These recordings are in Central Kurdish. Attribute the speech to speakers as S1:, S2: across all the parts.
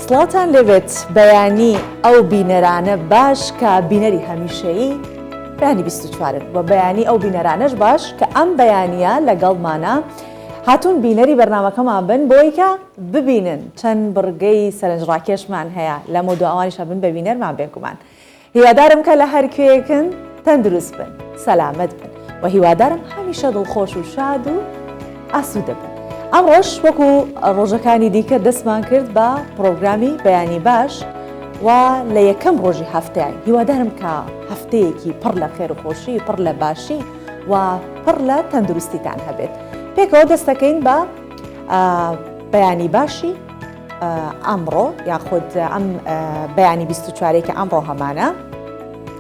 S1: سڵاتان لەوێت بەیانی ئەو بینەرانە باش کە بینەری هەمیشەیی بەیانی 24 و بەیانی ئەو بینەرانەش باش کە ئەم بەیانیە لەگەڵمانە هاتوون بینەری بەرنامەکەمان بن بۆی کە ببینن چەند بڕگەی سەرنجڕاکێشمان هەیە لە مۆدو ئەوانیشە بن بە بینەرمان بێکومان. هیوادارم کە لە هەر کوێیەکن تەندروست بن، سەلامەت بن و هیوادارم هەمیشە دڵخۆش و شاد و ئاسوودە بن. ئەمڕۆژ وەکو ڕۆژەکانی دیکە دەستمان کرد بە پرۆگرامی بەیانی باش و لە یەکەم ڕۆژی هەفتەیە هیوادارم کە هەفتەیەکی پڕ لە خێر و خۆشی، پڕ لە باشی و پڕ لە تەندروستیتان هەبێت. پێکەوە دەستەکەین بە بەیانی باشی ئەمڕۆ یاخود ئەم بەیانی 24 کە ئەمڕۆ هەمانە،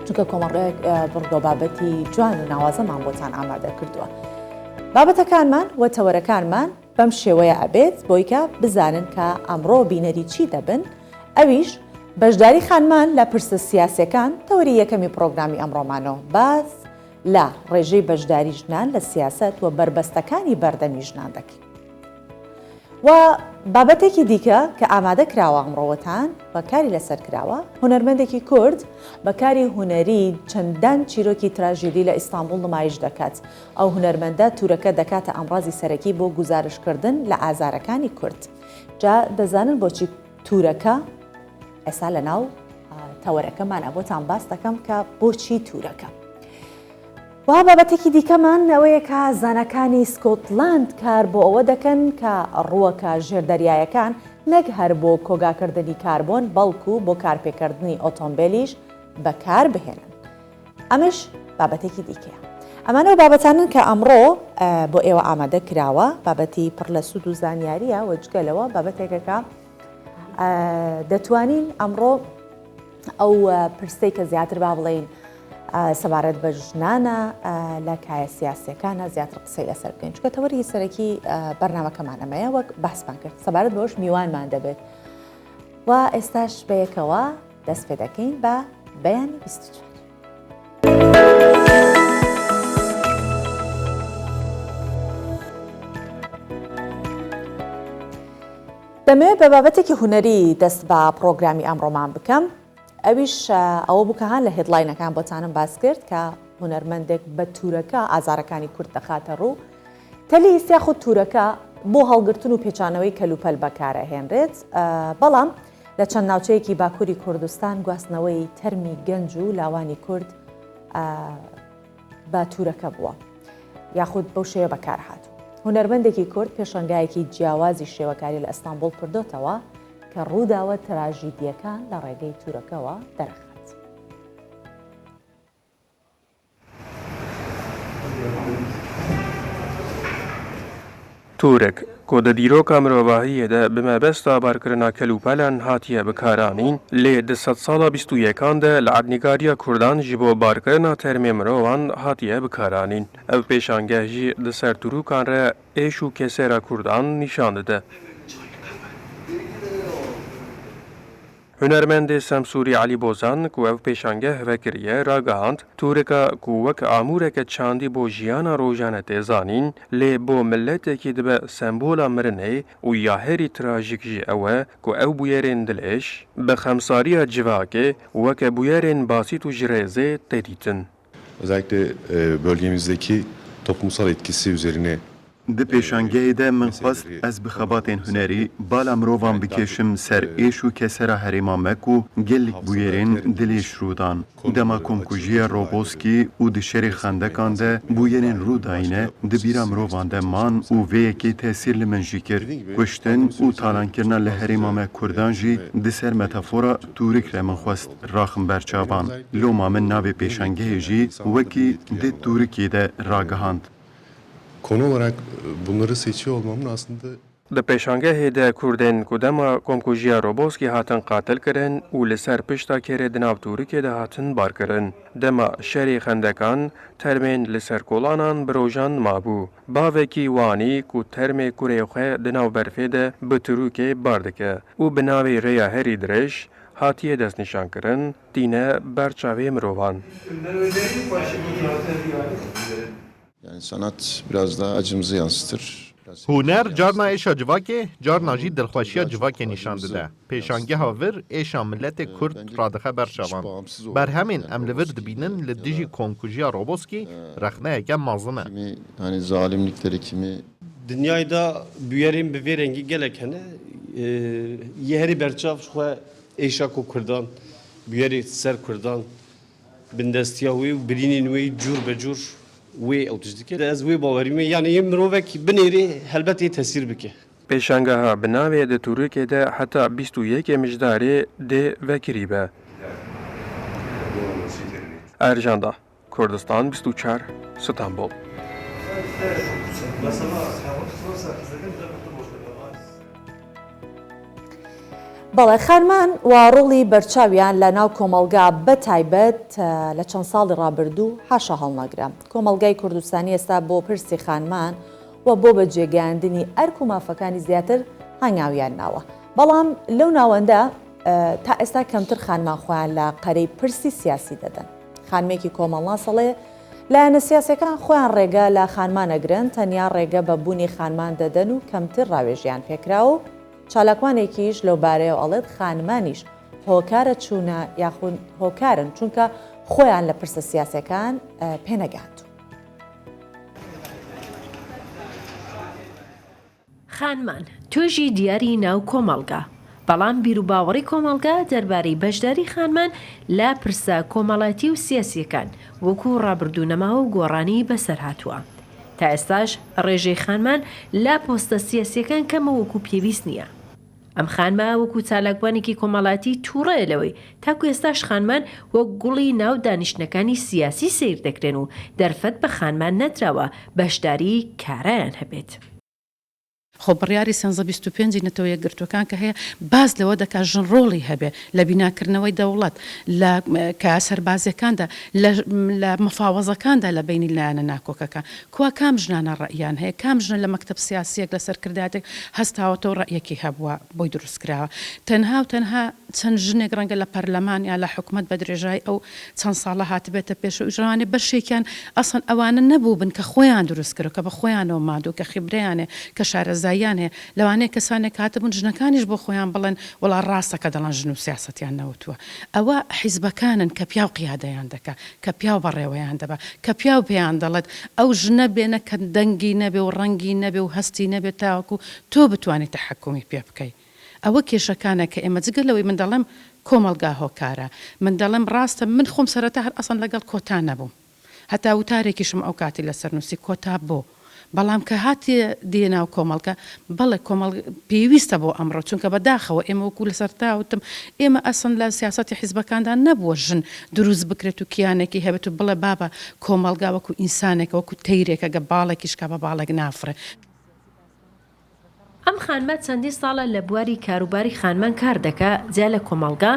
S1: چونکە کۆمەڵێک بڕگە بابەتی جوان و ناوازەمان بۆتان ئامادە کردووە. بابەتەکانمان و تەوەرەکانمان بەم شێوەیە ئەبێت بۆی کە بزانن کە ئەمڕۆ بینەری چی دەبن، ئەویش بەشداری خانمان لە پرسە سیاسەکان تەوەری یەکەمی پرۆگرامی ئەمڕۆمانەوە باز لە ڕێژەی بەشداری ژنان لە سیاست و بربەستەکانی بەردەمی ژنان دەکەین. و بابەتێکی دیکە کە ئامادە کراوە ئەمڕۆوەتان بەکاری لەسەر کراوە، هونەرمەندێکی کورد بەکاری هونەری چەندان چیرۆکی تراژێدی لە ئیستانبول نمایش دەکات. ئەو هونەرمەندە تورەکە دەکاتە ئەمڕازی سەرەکی بۆ گزارشکردن لە ئازارەکانی کورد. جا دەزانن بۆچی تورەکە ئێستا لە ناو تەوەرەکەمانە بۆتان باس دەکەم کە بۆچی تورەکە. و بابەتێکی دیکەمان ئەوەیە کە زانەکانی سکۆتلاند کار بۆ ئەوە دەکەن کە ڕووەکە ژێردەریایەکان نەک هەر بۆ کۆگاکردنی کاربۆن بەڵکو بۆ کارپێکردنی ئۆتۆمبیلیش بەکار بهێنن. ئەمەش بابەتێکی دیکەیە. ئەمانە بابەتانن کە ئەمڕۆ بۆ ئێوە ئامادە کراوە، بابەتی پڕ لە سوود و زانیاریە و جگەلەوە بابەتێکەکە دەتوانین ئەمڕۆ ئەو پرسەی کە زیاتر با بڵێین سەبارەت بە ژنانە لە کایە سیاسیەکانە زیاتر قسەی لەسەر بکەین، چونکە تەوەری سەرەکی بەرنامەکەمانەمەیە وەک باسمان کرد سەبارەت بەوەش میوانمان دەبێت. و ئێستاش بەیەکەوە دەست پێ دەکەین بە بەیانی 24. دەمەوێت بە بابەتێکی هونەری دەست بە پرۆگرامی ئەمڕۆمان بکەم. ئەویش ئەوە بووکەهان لە هێدلاینەکان بۆتانم باس کرد کە هونەرمەندێک بە تورەکە ئازارەکانی کورد دەخاتە ڕوو. تەلیست یاخود تورەکە بۆ هەڵگرتن و پێچانەوەی کەلوپەل بەکارەهێنرێت، بەڵام لە چەند ناوچەیەکی باکووری کوردستان گواستنەوەی تەرمی گەنج و لاوانی کورد بە تورەکە بووە یاخود بەو شێوە بەکارهاتوو. هونەرمەندێکی کورد پێشەنگایەکی جیاوازی شێوەکاری لە ئەستانبوڵ کردوتەوە کە ڕووداوە تراژیدیەکان لە ڕێگەی تورەکەوە دەرەخات.
S2: تورک کۆدە دیرۆکە مرۆڤاییەدا بمەبەستا بارکردنا کەلوپەلان هاتیە بەکارانین لێ 200 ساڵە 21دا لە عەدنیگاریە کوردان ji بۆ بارکردنا تەرمێ مرۆڤان هاتیە بەکارانین. ئەو پێشانگەژی لەسەر تورۆکان رە ئێش و کێسێرە کوردان نیشان دەدە. هونەرمەندێ سەمسووری عەلی بۆزان کو ئەو پێشانگە هەڤەکریە ڕاگەهاند تورەکە کو وەک ئامورێکە چاندی بۆ ژیانە ڕۆژانە تێزانین لێ بۆ ملەتێکی دەبە سەمبۆلە مرنێ و یاهێری تراژیک ژی ئەوە کو ئەو بویەرێن دلێش بە خەمساریە civakê weke bûyerên basit û ji rêzê tê dîtin.
S3: Özellikle bölgemizdeki toplumsal etkisi üzerine
S4: Di pêşangeyê de min xwast ez bi xebatên hunerî bala mirovan bikêşim ser êş û kesera herêma me ku gelek bûyerên dilê şrûdan. Dema komkujiya Roboskî û di şerê xendekan de bûyerên rûdayîne di bîra mirovan de man û vê yekê tesîr li min jî kir. Kuştin û talankirina li herêma me Kurdan jî di ser metafora tûrik re min xwest raxim berçavan. Loma min navê pêşangeyê jî wekî di tûrikê de ragihand.
S3: konu olarak bunları seçiyor olmamın aslında
S2: Di pêşangehê de Kurdên ku dema komkujiya Roboskî hatin qatil kirin û li ser pişta kerê di nav Tûrikê de hatin barkirin. Dema şerê xendekan termên li ser kolanan bi rojan mabû. Bavekî wanî ku termê kurê xwe di nav berfê de bi Tûrikê bar dike û bi navê rêya herî dirêj hatiye destnîşan kirin tîne berçavê mirovan.
S5: Yani sanat biraz daha acımızı yansıtır. هونەر جارنا ئێشە جوواکێ جارنا ژی دڵخۆشیە جوواکێ نیشان دەدا پێشانگەها vir êşa milletê Kurd radixe ber şevan berhemên em li vir dibînin li dijî komkujiya Roboskî rexneyeke mezin e.
S6: Hani zalimlikleri kimi
S7: Dünyayı da büyerên bi vê rengî gelek hene yê herî berçav xwe êşa ku Kurdan büyerê ser Kurdan bindestiya wê û birînên wê cûr be cûr wê ew tişt dike ez wê bawerî me yani yê mirovek binêrê helbetê tesîr bike.
S2: پێشانگەها بناوێ دە تورکێدا حتا 21 مژدارێ دێ vekirîbe. Erjanda Kurdistan 24 İstanbul.
S1: بەڵێ خانمان واڕۆڵی بەرچاویان لە ناو کۆمەلگا بە تایبەت لە چەند ساڵی ڕابردوو حاشا هەڵنەگرە. کۆمەلگای کوردستانی ئێستا بۆ پرسی خانمان و بۆ بە جێگەیاندنی ئەرک و مافەکانی زیاتر هەنگاویان ناوە. بەڵام لەو ناوەندە تا ئێستا کەمتر خانمان خۆیان لە قەرەی پرسی سیاسی دەدەن. خانمێکی کۆمەڵناسەڵێ لایەنە سیاسەکان خۆیان ڕێگە لە خانمانەگرن تەنیا ڕێگە بە بوونی خانمان دەدەن و کەمتر ڕاوێژیان پێکراوە و چالاکوانێکیش لەو بارەیە ئەڵێت خانمانیش هۆکارە چوونە یاخود هۆکارن چونکە خۆیان لە پرسە سیاسەکان پێنەگات.
S8: خانمان توێژی دیاری ناو کۆمەڵگا بەڵام بیر و باوەڕی کۆمەڵگا دەربارەی بەشداری خانمان لە پرسە کۆمەڵایەتی و سیاسیەکان وەکو ڕابردوونەماوە و گۆڕانی بەسەر هاتووە. تا ئێستاش ڕێژەی خانمان لە پۆستە سیاسیەکان کەمە وەکو پێویست نییە. ئەم خانما وەکو چالاکوانێکی کۆمەڵاتی تووڕەیە لەوەی تاکو ئێستاش خانمان وەک گوڵی ناو دانیشتەکانی سیاسی سیر دەکرێن و دەرفەت بە خانمان نەدراوە بەشداری کارایان هەبێت.
S9: خۆ بڕیاری 125 نەتەوە یەکگرتوەکان کە هەیە باز لەوە دەکات ژنڕۆڵی هەبێ لە بیناکردنەوەی دەوڵەت لە کە سەربازیەکاندا لە مەفاوەزەکاندا لە بینی لایەنە ناکۆکەکە کوا کام ژنانە ڕەئیان هەیە کام ژنە لە مەکتەب سیاسیەک لە سەرکرداتێک هەستاوەتەوە ڕەیەکی هەبووە بۆی دروستکراوە تەنها و تەنها چەند ژنێک ڕەنگە لە پەرلەمان یا لە حکوومەت بە درێژای ئەو چەند ساڵە هاتبێتە پێش و ژوانێ بەشێکیان ئەسڵ ئەوانە نەبوو بن کە خۆیان دروستکرد کە بە خۆیانەوە مادوو کە خیبرەیانێ کە شارەزاییان هەیە لەوانەیە کەسانێک هاتبوون ژنەکانیش بۆ خۆیان بڵێن وڵا ڕاستە کە دەڵان ژن و سیاسەتیان نەوتووە ئەوە حیزبەکانن کە پیاو قیادەیان دەکا کە پیاو بەڕێوەیان دەبا کە پیاو پێیان دەڵێت ئەو ژنە بێنە کە دەنگی نەبێ و ڕەنگی نەبێ و هەستی نەبێت تاوەکو تۆ بتوانیت تەحەکومی پێ بکەیت. ئەوە کێشەکانە کە ئێمە جگەلەوەی من دەڵێم کۆمەلگا هۆکارە من دەڵێم ڕاستە من خۆم سەرەتا هەر ئەسڵ لەگەڵ کۆتا نەبووم هەتا وتارێکیشم ئەو کاتی لەسەر نووسی کۆتا بۆ بەڵام کە هاتی دێناو کۆمەڵگە بەڵێ کۆمەڵ پێویستە بۆ ئەمڕۆ چونکە بەداخەوە ئێمە وەکو لەسەر تاوتم ئێمە ئەسن لە سیاسەتی حیزبەکاندا نەبووە ژن دروست بکرێت و کیانێکی هەبێت و بڵێ بابە کۆمەڵگا وەکو ئینسانێکە وەکو تەیرێکە گە باڵێکیشکە بە باڵێک نافرێ.
S8: ئەم خانمە چەندی ساڵە لە بواری کاروباری خانمان کار دەکا جا لە کۆمەڵگا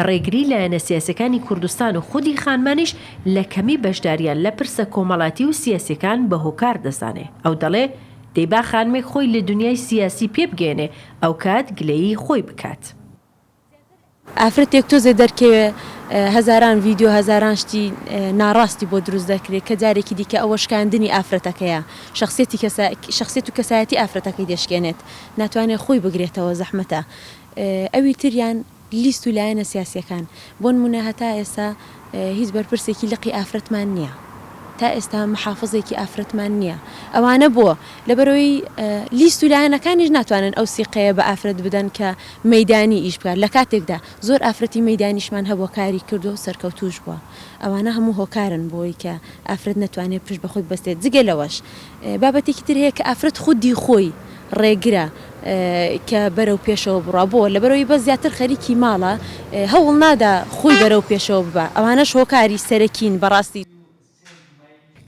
S8: ڕێگری لایەنە سیاسەکانی کوردستان و خودی خانمانیش لە کەمی بەشداریان لە پرسە کۆمەڵاتی و سیاسەکان بە هۆکار دەزانێ ئەو دەڵێ دەیبا خانمێک خۆی لە دنیای سیاسی پێ بگەێنێ ئەو کات گلەیی خۆی بکات.
S10: ئافرەتێک تۆزێ دەرکەوێ هەزاران ڤیددیو هەزاران شتی ناڕاستی بۆ دروست دەکرێت کە جارێکی دیکە ئەوە شکاندنی ئافرەتەکەیە شخصێت و کەسایەتی ئافرەتەکەی دەشکێنێت ناتوانێت خۆی بگرێتەوە زەحمەتە ئەوی تریان لیست و لایەنە سیاسیەکان بۆ نمونە هەتا ئێستا هیچ بەرپرسێکی لقی ئافرەتمان نییە تا ئێستا محافظێکی ئافرەتمان نییە ئەوانە بووە لەبەرەوەی لیست و لایەنەکانیش ناتوانن ئەو سیقەیە بە ئافرەت بدەن کە مەیدانی ئیش بکات لە کاتێکدا زۆر ئافرەتی مەیدانیشمان هەبووە کاری کردو و سەرکەوتوش بووە ئەوانە هەموو هۆکارن بۆی کە ئافرەت نەتوانێت پشت بەخۆی بەستێت جگە لەوەش بابەتێکی تر هەیە کە ئافرەت خودی خۆی ڕێگرە کە بەرەو پێشەوە بڕا بۆ لەبەرەوەی بە زیاتر خەریکی ماڵە هەوڵ نادا خۆی بەرەو پێشەوە ببە ئەوانەش هۆکاری سەرەکین بەڕاستی.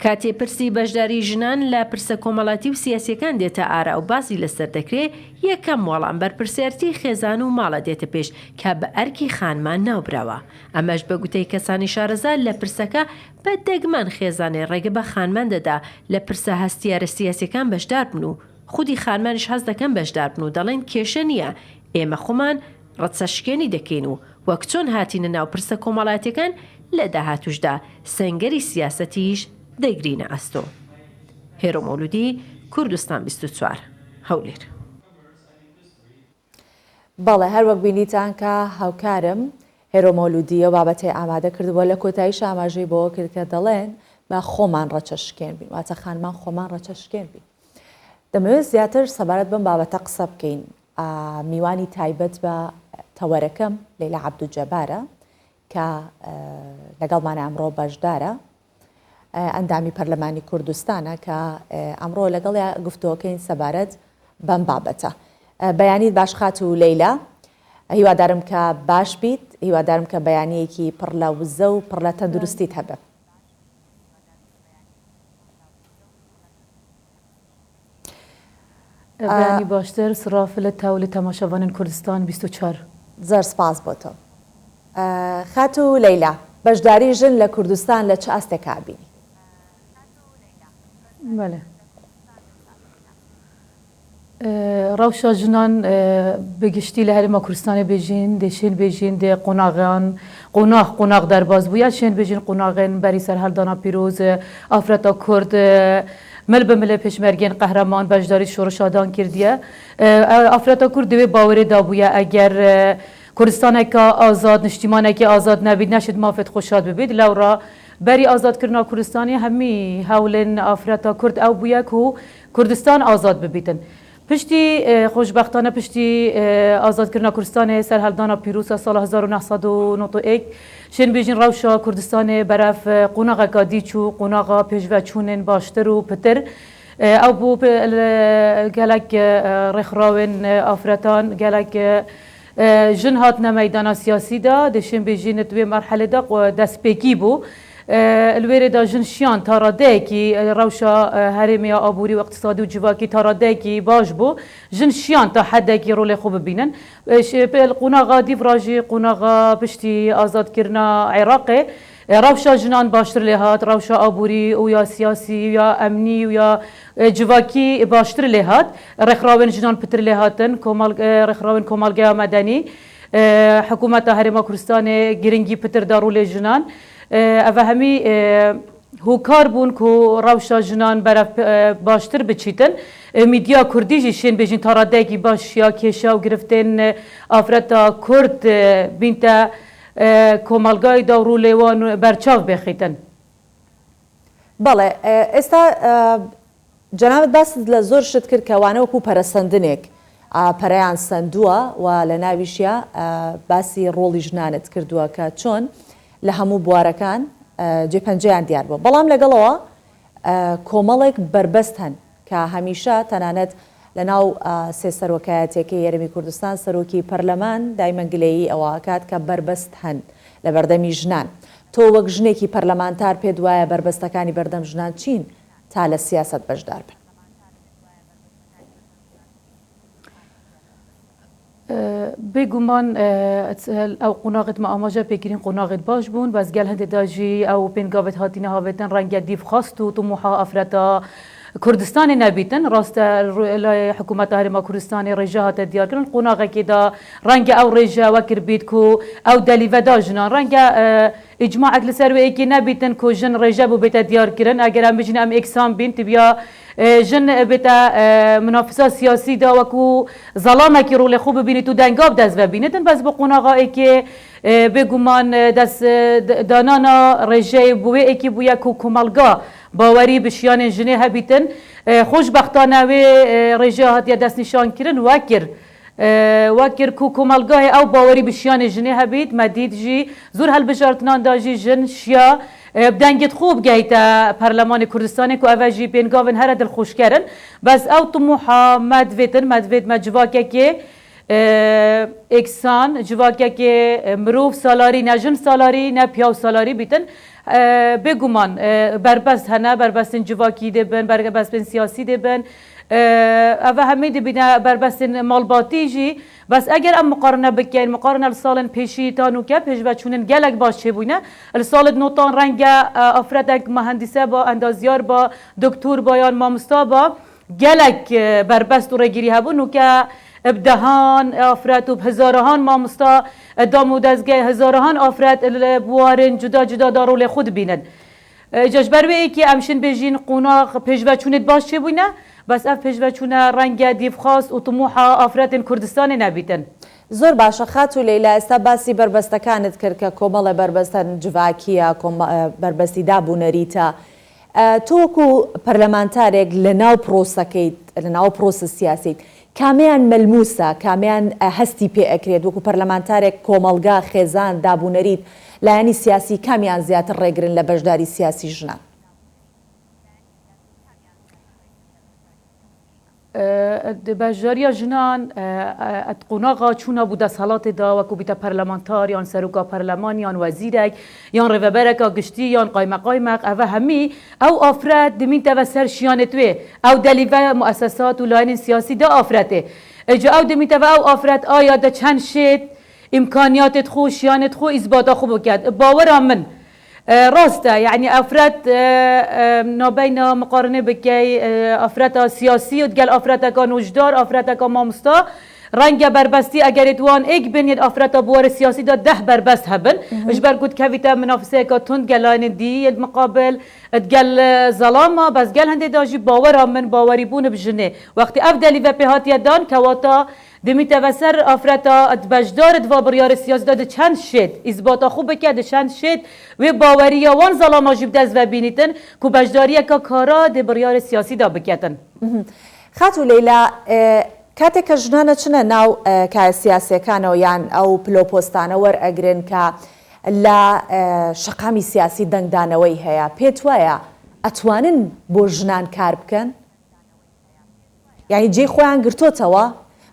S8: کاتێ پرسی بەشداری ژنان لە پرسە کۆمەڵاتی و سیاسیەکان دێتە ئارا و باسی لەسەر دەکرێت یەکەم وەڵام بەرپرسیارەتی خێزان و ماڵە دێتە پێش کە بە ئەرکی خانمان ناوبراوە ئەمەش بە گوتەی کەسانی شارەزا لە پرسەکە بە دەگمەن خێزانێ ڕێگە بە خانمان دەدا لە پرسە هەستیارە سیاسیەکان بەشدار بن و خودی خانمانیش هەست دەکەن بەشدار بن و دەڵێن کێشە نییە ئێمە خۆمان ڕەتسەشکێنی دەکەین و وەک چۆن هاتینە ناو پرسە کۆمەڵاتیەکان لە داهاتوشدا سەنگەری سیاسەتیش دەگرینە ئەستۆ. هێرۆ مەولودی کوردستان 24 هەولێر.
S1: بەڵێ هەر وەک بینیتان کە هاوکارم هێرۆمۆلودیە بابەتێ ئامادە کردبووە لە کۆتاییش ئاماژەی بۆ کرد کە دەڵێن با خۆمان ڕەچەشکێن بین واتە خانمان خۆمان ڕەچەشکێن بین. دەمەوێت زیاتر سەبارەت بم بابەتە قسە بکەین. میوانی تایبەت بە تەوەرەکەم لەیلا عەبدوجەبارە کە لەگەڵمانە ئەمڕۆ بەشدارە ئەندامی پەرلەمانی کوردستانە کە ئەمڕۆ لەگەڵ گفتووەکەین سەبارەت بەم بابەتە. بەیانیت باش خات و لەیلا هیوادارم کە باش بیت، هیوادارم کە بەیانیەکی پڕ لە وزە و پڕ لە تەندروستیت هەبێ.
S11: بەیانی باشتر سراف لە تاو لە تەماشاوانن کوردستان 24.
S1: زۆر سپاس بۆ تۆ. خات و لەیلا بەشداری ژن لە کوردستان لە چ ئاستێکا بینی؟
S11: بەڵێ ڕەوشە ژنان بگشتی لە هەرێما کوردستانی بێژین دێشێن بێژین دێ قۆناغیان قۆناغ دەرباز بووە شێن بێژین قۆناغێن بەری سەر هەڵدانا پیرۆز ئافرەتا کورد مل بە ملە پێشمەرگێن قەهرەمان بەشداری شۆڕشادان کردیە. ئافرەتا کورد دەوێ باوەرێدا بووە ئەگەر کوردستانێکە ئازاد نیشتیمانێکی ئازاد نەبیت نەشت مافێت خۆشاد ببێت لەورا بەری ئازادکردنا کوردستانی هەمی هەولێن ئافرەتا کورد ئەو بووە و کوردستان ئازاد ببیتن. پشتی خۆشبەختانە پشتی ئازادکردنا کوردستانی سەر هەڵدانا پیرۆسە ساڵ 1991 شێن بێژین ڕەوشە کوردستانی بەرەف قۆناغەکە دیچ و قۆناغا پێشڤە چوونên باشتر و پتر ئەو بوو gelek ڕێکخراوên ئافرەتان gelek jin hatine meydana siyasî da dişên bêjîn divê merhelê de destpêkî bû. Li wêrê de jin şiyan taradeyekî rewşa herêmiya aborî û iqtisadî û civakî taradeyekî baş bû. Jin şiyan ta hedekî rolê xwe bibînin. Qonaxa dîvra jî qonaxa piştî azadkirina Iraqê rewşa jinan baştir lê hat, rewşa aborî û ya siyasî ya emnî û ya civakî baştir lê hat. Rêxrawên jinan pitir lê hatin, rêxrawên Komalgeya Medenî, hikûmeta Herêma Kurdistanê giringî pitir da rolê jinan. Ev hemî hûkar bûn ku rewşa jinan beref baştir biçîtin. Mîdya Kurdî jî şên bêjin taradeyekî baş ya kêşa û girîftên afreta Kurd bîn te komalgayê da rolê wan berçav bêxîtin.
S1: بەڵێ ئێستا جەنابەت باست لە زۆر شت کرد کەوانە وەکو پەرەسەندنێک پەرەیان سندووە و لە ناویشە باسی ڕۆڵی ژنانت کردووە کە چۆن لە هەموو بوارەکان جێپەنجەیان دیار بووە. بەڵام لەگەڵەوە کۆمەڵێک بربەست هەن کە هەمیشە تەنانەت لە ناو سێ سەرۆکایەتێکی یەرەمی کوردستان سەرۆکی پەرلەمان دایمەنگلەیی ئەوە کات کە بربەست هەن لە بەردەمی ژنان. تۆ وەک ژنێکی پەرلەمانتار پێت وایە بربەستەکانی بەردەم ژنان چین تا لە سیاست بەشدار بن؟
S11: بێگومان ئەو قۆناغت مە ئاماژە پێگیرین قۆناغت باش بوون بەس گەل هەندێکدا ژی ئەو پێنگاوت هاتینە هاوێتن ڕەنگە دیف خواست و طموحا ئافرەتە کوردستانی نەبیتن ڕاستە لای حکوومەتە هەرێما کوردستانی ڕێژە هاتە دیارکردن قۆناغێکێدا ڕەنگە ئەو ڕێژە وەکرد بیت و ئەو دەلیڤەدا ژنان ڕەنگە ئیجماعێک لەسەر وەیەکی نەبیتن و ژن ڕێژە بوو بێتە دیارکردن ئەگەر ئەم بژین ئەم ئێکسان بین تبیا ژن بێتە منافسە سیاسیدا وەکو زەڵامێکی ڕۆڵێ خوب ببینیت و دەنگاب دەست ببینێتن بەس بە قۆناغایەکێ بێگومان دەست دانانا ڕێژەی بوێیەکی بووە و کۆمەلگا باوەری بشیانên jinê hebîtin xweşbextane wê rêje hatiye destnîşankirin wekir ku komelgahê ew bawerî bişiyanê jinê hebît me dît jî zûr helbijartinan da jî jin şiya dengê xwe bigehîte Perlemanê Kurdistanê ku ev jî pêngavên here dilxweşkerin bes ew timoha me divêtin me divêt me civakekê eksan civakekê mirov salarî ne jin salarî ne piyaw salarî bîtin bêguman berbest hene berbestên civakî dibin berbestên siyasî dibin ev hemî dibîne berbestên malbatî jî bes eger em miqarine bikin miqarine li salên pêşî tanûke pêşveçûnên gelek baş çêbûne li salê notan renge afretek mehendîse ba endazyar ba doktor ba yan mamosta ba gelek berbest û regirî hebûn ûke بdehan afret û hezarehan mamosta dam û dezgeh hezarehan afret buwarên cuda cuda da rolê xwe dibînin. جشبر به که امشن بجین قناق پیشوچونت باش چه بوینه بس اف پیشوچونه رنگ دیف خاص و طموح افراد کردستان نبیتن
S1: زۆر باشە خات و لەیلا ئێستا باسی بربەستەکانت کرد کە کۆمەڵە بربەستە جڤاکیە بربەستی دابوونەریتە تۆکو پەرلەمانتارێک لە ناو پرۆسەکەیت لە ناو پرۆسە سیاسیت کامیان مەلموسە کامیان هەستی پێ ئەکرێت وەکو پەرلەمانتارێک کۆمەلگا خێزان دابوونەریت لایەنی سیاسی کامیان زیاتر ڕێگرن لە بەشداری سیاسی ژنان
S11: بەژاریا ژنان قۆناغا چوونە بوو دەسەڵاتی دا وەکو بیتە پەرلەمانتار یان سەرۆکا پەرلەمان یان وەزیرێک یان ڕێڤەبەرێکا گشتی یان قایمەقایمەق ئەvە هەمی ئەو ئافرەت دمینتەوە سەر شیانت وێ ئەو دەلیڤە مؤسسات و لایەنی سیاسی دا ئافرەتێ ئەجا ئەو دمینتەوە ئەو ئافرەت ئایا دە چەند شێت ئیمکانیاتت خۆ شیانت خۆ ئیزباتا خۆ بکات باوەرا من راسته يعني افراد نابين مقارنه بكي افراد سياسي وتقال افراد كان وجدار افراد كان مامستا رنگ بربستی اگر دوان ایک بنید افراد بوار سیاسی دا 10 بربست هبن اجبر قد كفيتا منافسه که تند گلان دی المقابل تقال ظلامه بس قال هندي داجي باور من باوري بون بجنه وقتی افدلی و بهات دان كواتا دمی توسر افراد بجدار دو بریار سیاسی داده چند شد اثبات خوب کرده چند شد و باوری وان ظلامه جب دست و بینیتن که بجداری که کارا د بریار سیاسی دا بکتن
S1: خاتو لیلا کاتێک کە ژنانە چنە ناو کە سیاسەکانەوە یان ئەو پلۆپۆستانە وەرئەگرن کە لە شەقامی سیاسی دەنگدانەوەی هەیە پێت وایە ئەتوانن بۆ ژنان کار بکەن یعنی جێی خۆیان گرتۆتەوە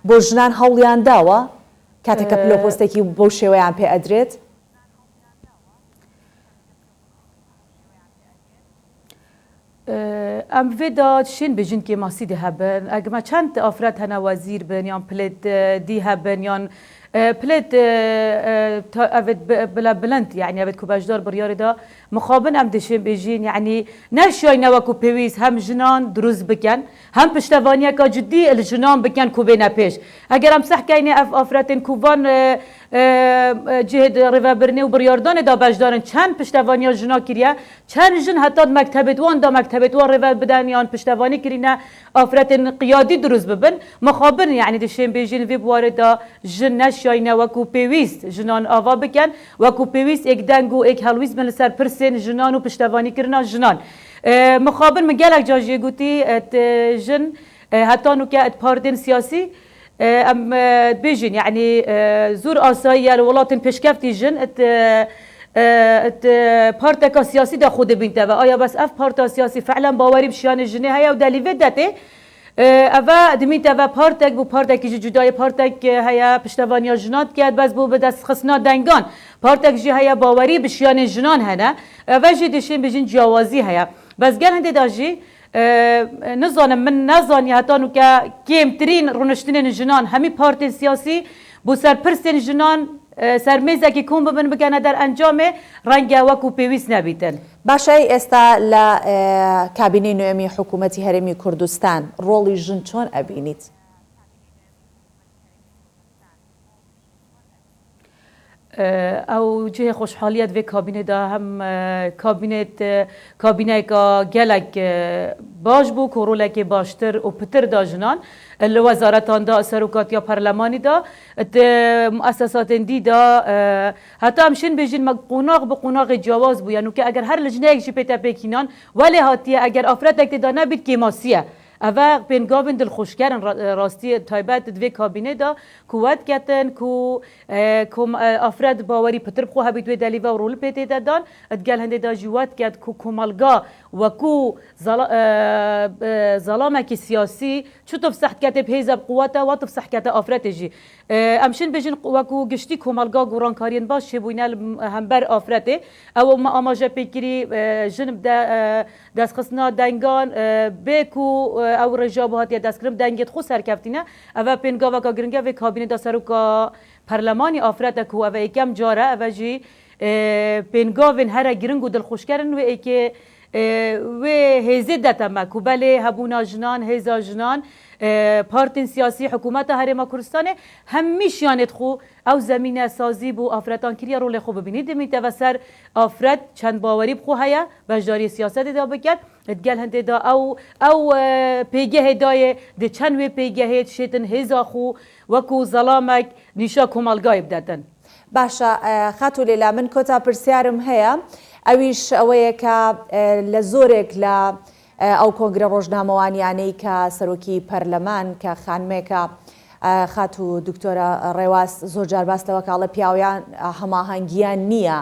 S1: بۆ ژنان هەوڵیان داوە کاتێک کە پلۆپۆستێکی بۆ شێوەیان پێ ئەدرێت
S11: ام ودا شین بجین که ماسی ده هبن اگه چند افراد هنر وزیر بن یا پلید دی هبن یا پلید بلا بلند يعني أبد كوباجدار برياري دا مخابن أم دشين بيجين يعني نشاي نواكو بيويس هم جنان دروز بكن هم پشتوانيا كا جدي الجنان بكن كوبينا بيش اگر هم صح كايني افراتين كوبان جهد ريفابرني وبرياردان دا باجدارن چند پشتوانيا جنا كريا چند جن حتى مكتبت وان دا مكتبت وان ريفاب بدن يان پشتواني كرينا افراتين قيادي دروز ببن مخابن يعني دشين بيجين في بواردا جن نشاي وەکو پێویست ژنان ئاوا بکەن وەکو پێویست ئێک دەنگ و ئێک هەڵویست بن لەسەر پرسێن ژنان و پشتەوانیکردنا ژنان مخابن من gelek جاژێ گوتی ژن هەتا نوکە پارتên سیاسی ئەم بێژین یعنی زۆر ئاساییە لە وڵاتên پێشکەفتی ژن پارتێکا سیاسی دا خۆ دەبینتەوە ئایا بەس ئەف پارتا سیاسی فعلا باوەری بشیانê jinê heye û delîvê detê اوا دميت اوا بارتك بو بارتك جي جداي بارتك هيا پشتوانيا جنات كيد بس بو بدس خصنا دنگان بارتك جي هيا باوري بشيان جنان هنا اوا جي دشين بجين جوازي هيا بس قال هندي داجي نزان من نزان هتانو كيمترين رونشتين جنان همي بارتي سياسي بو سر پرسين جنان سرمێزێکی کۆم ببن بگەنە دەر ئەنجامێ ڕەنگە وەکو پێویست نەبیتن
S1: باشای ئێستا لە کابینەی نوێمی حکوومەتی هەرێمی کوردستان ڕۆڵی ژن چۆن ئەبینیت؟
S11: او جه خوشحالیت و کابینه دا هم کابینه که گلک باش بو کروله که باشتر و پتر دا جنان الوزارتان دا سروکات یا پرلمانی دا مؤسسات دی دا حتی همشین بجین قوناغ به قوناغ جواز بو یعنی که اگر هر لجنه یک جپیتا پیکینان ولی هاتیه اگر افراد اکتی دا نبید که ماسیه اوه بینگاوین دل خوشگرن راستی تایبت دوی کابینه دا قوت کتن کو افراد باوری پتر بخو هبید دوی دلیوه و رول پیتی دادن ادگل هنده دا جوات کت کو کمالگا و کو ظلامکی سیاسی چو تفسح کت بهیزب قوتا و تفسح کت افراد جی امشین بجین و کو گشتی کمالگا گورانکارین باش شبوینه همبر افراده او ما آماجه پیکری جنب دست خصنا دنگان بکو او رجابات یا دستکرم دنگت خو سرکفتینه او پنگا و گرنگا و کابینه دا سروکا پرلمانی افراد کو او یکم جاره او جی پنگا و هر گرنگ و دل خوش کردن و که وێ هێزێ دەتەمە و بەلێ هەبوونا ژنان هێزا ژنان پارتین سیاسی حکوومەتە هەرێمە کوردستانê هەمیشیانێت خو ئەو زەمینە سازی بوو ئافرەتانکiriya ڕۆڵێ خۆ ببینیت دەمیتەوە سەر ئافرەت چەند باوەری بخۆ هەیە بەشداری سیاسەتێدا بکات گەل هەندێدا ئەو پێگەهێدایێ دێ چەند وێ پێگەهێت شێتن هێزا خو وەکو زەڵامێک نیشا کۆمەلگای بدەتن.
S1: باشە خاتو لێلا من کۆتا پرسیارم هەیە ئەویش ئەوەیە کە لە زۆرێک لە ئەو کۆنگرە ڕۆژنامەوانیانەی کە سەرۆکی پەرلەمان کە خانمێکە خات و دکتۆرە ڕێواز زۆر جار باس لەوە کاڵە پیاویان هەماهەنگیان نییە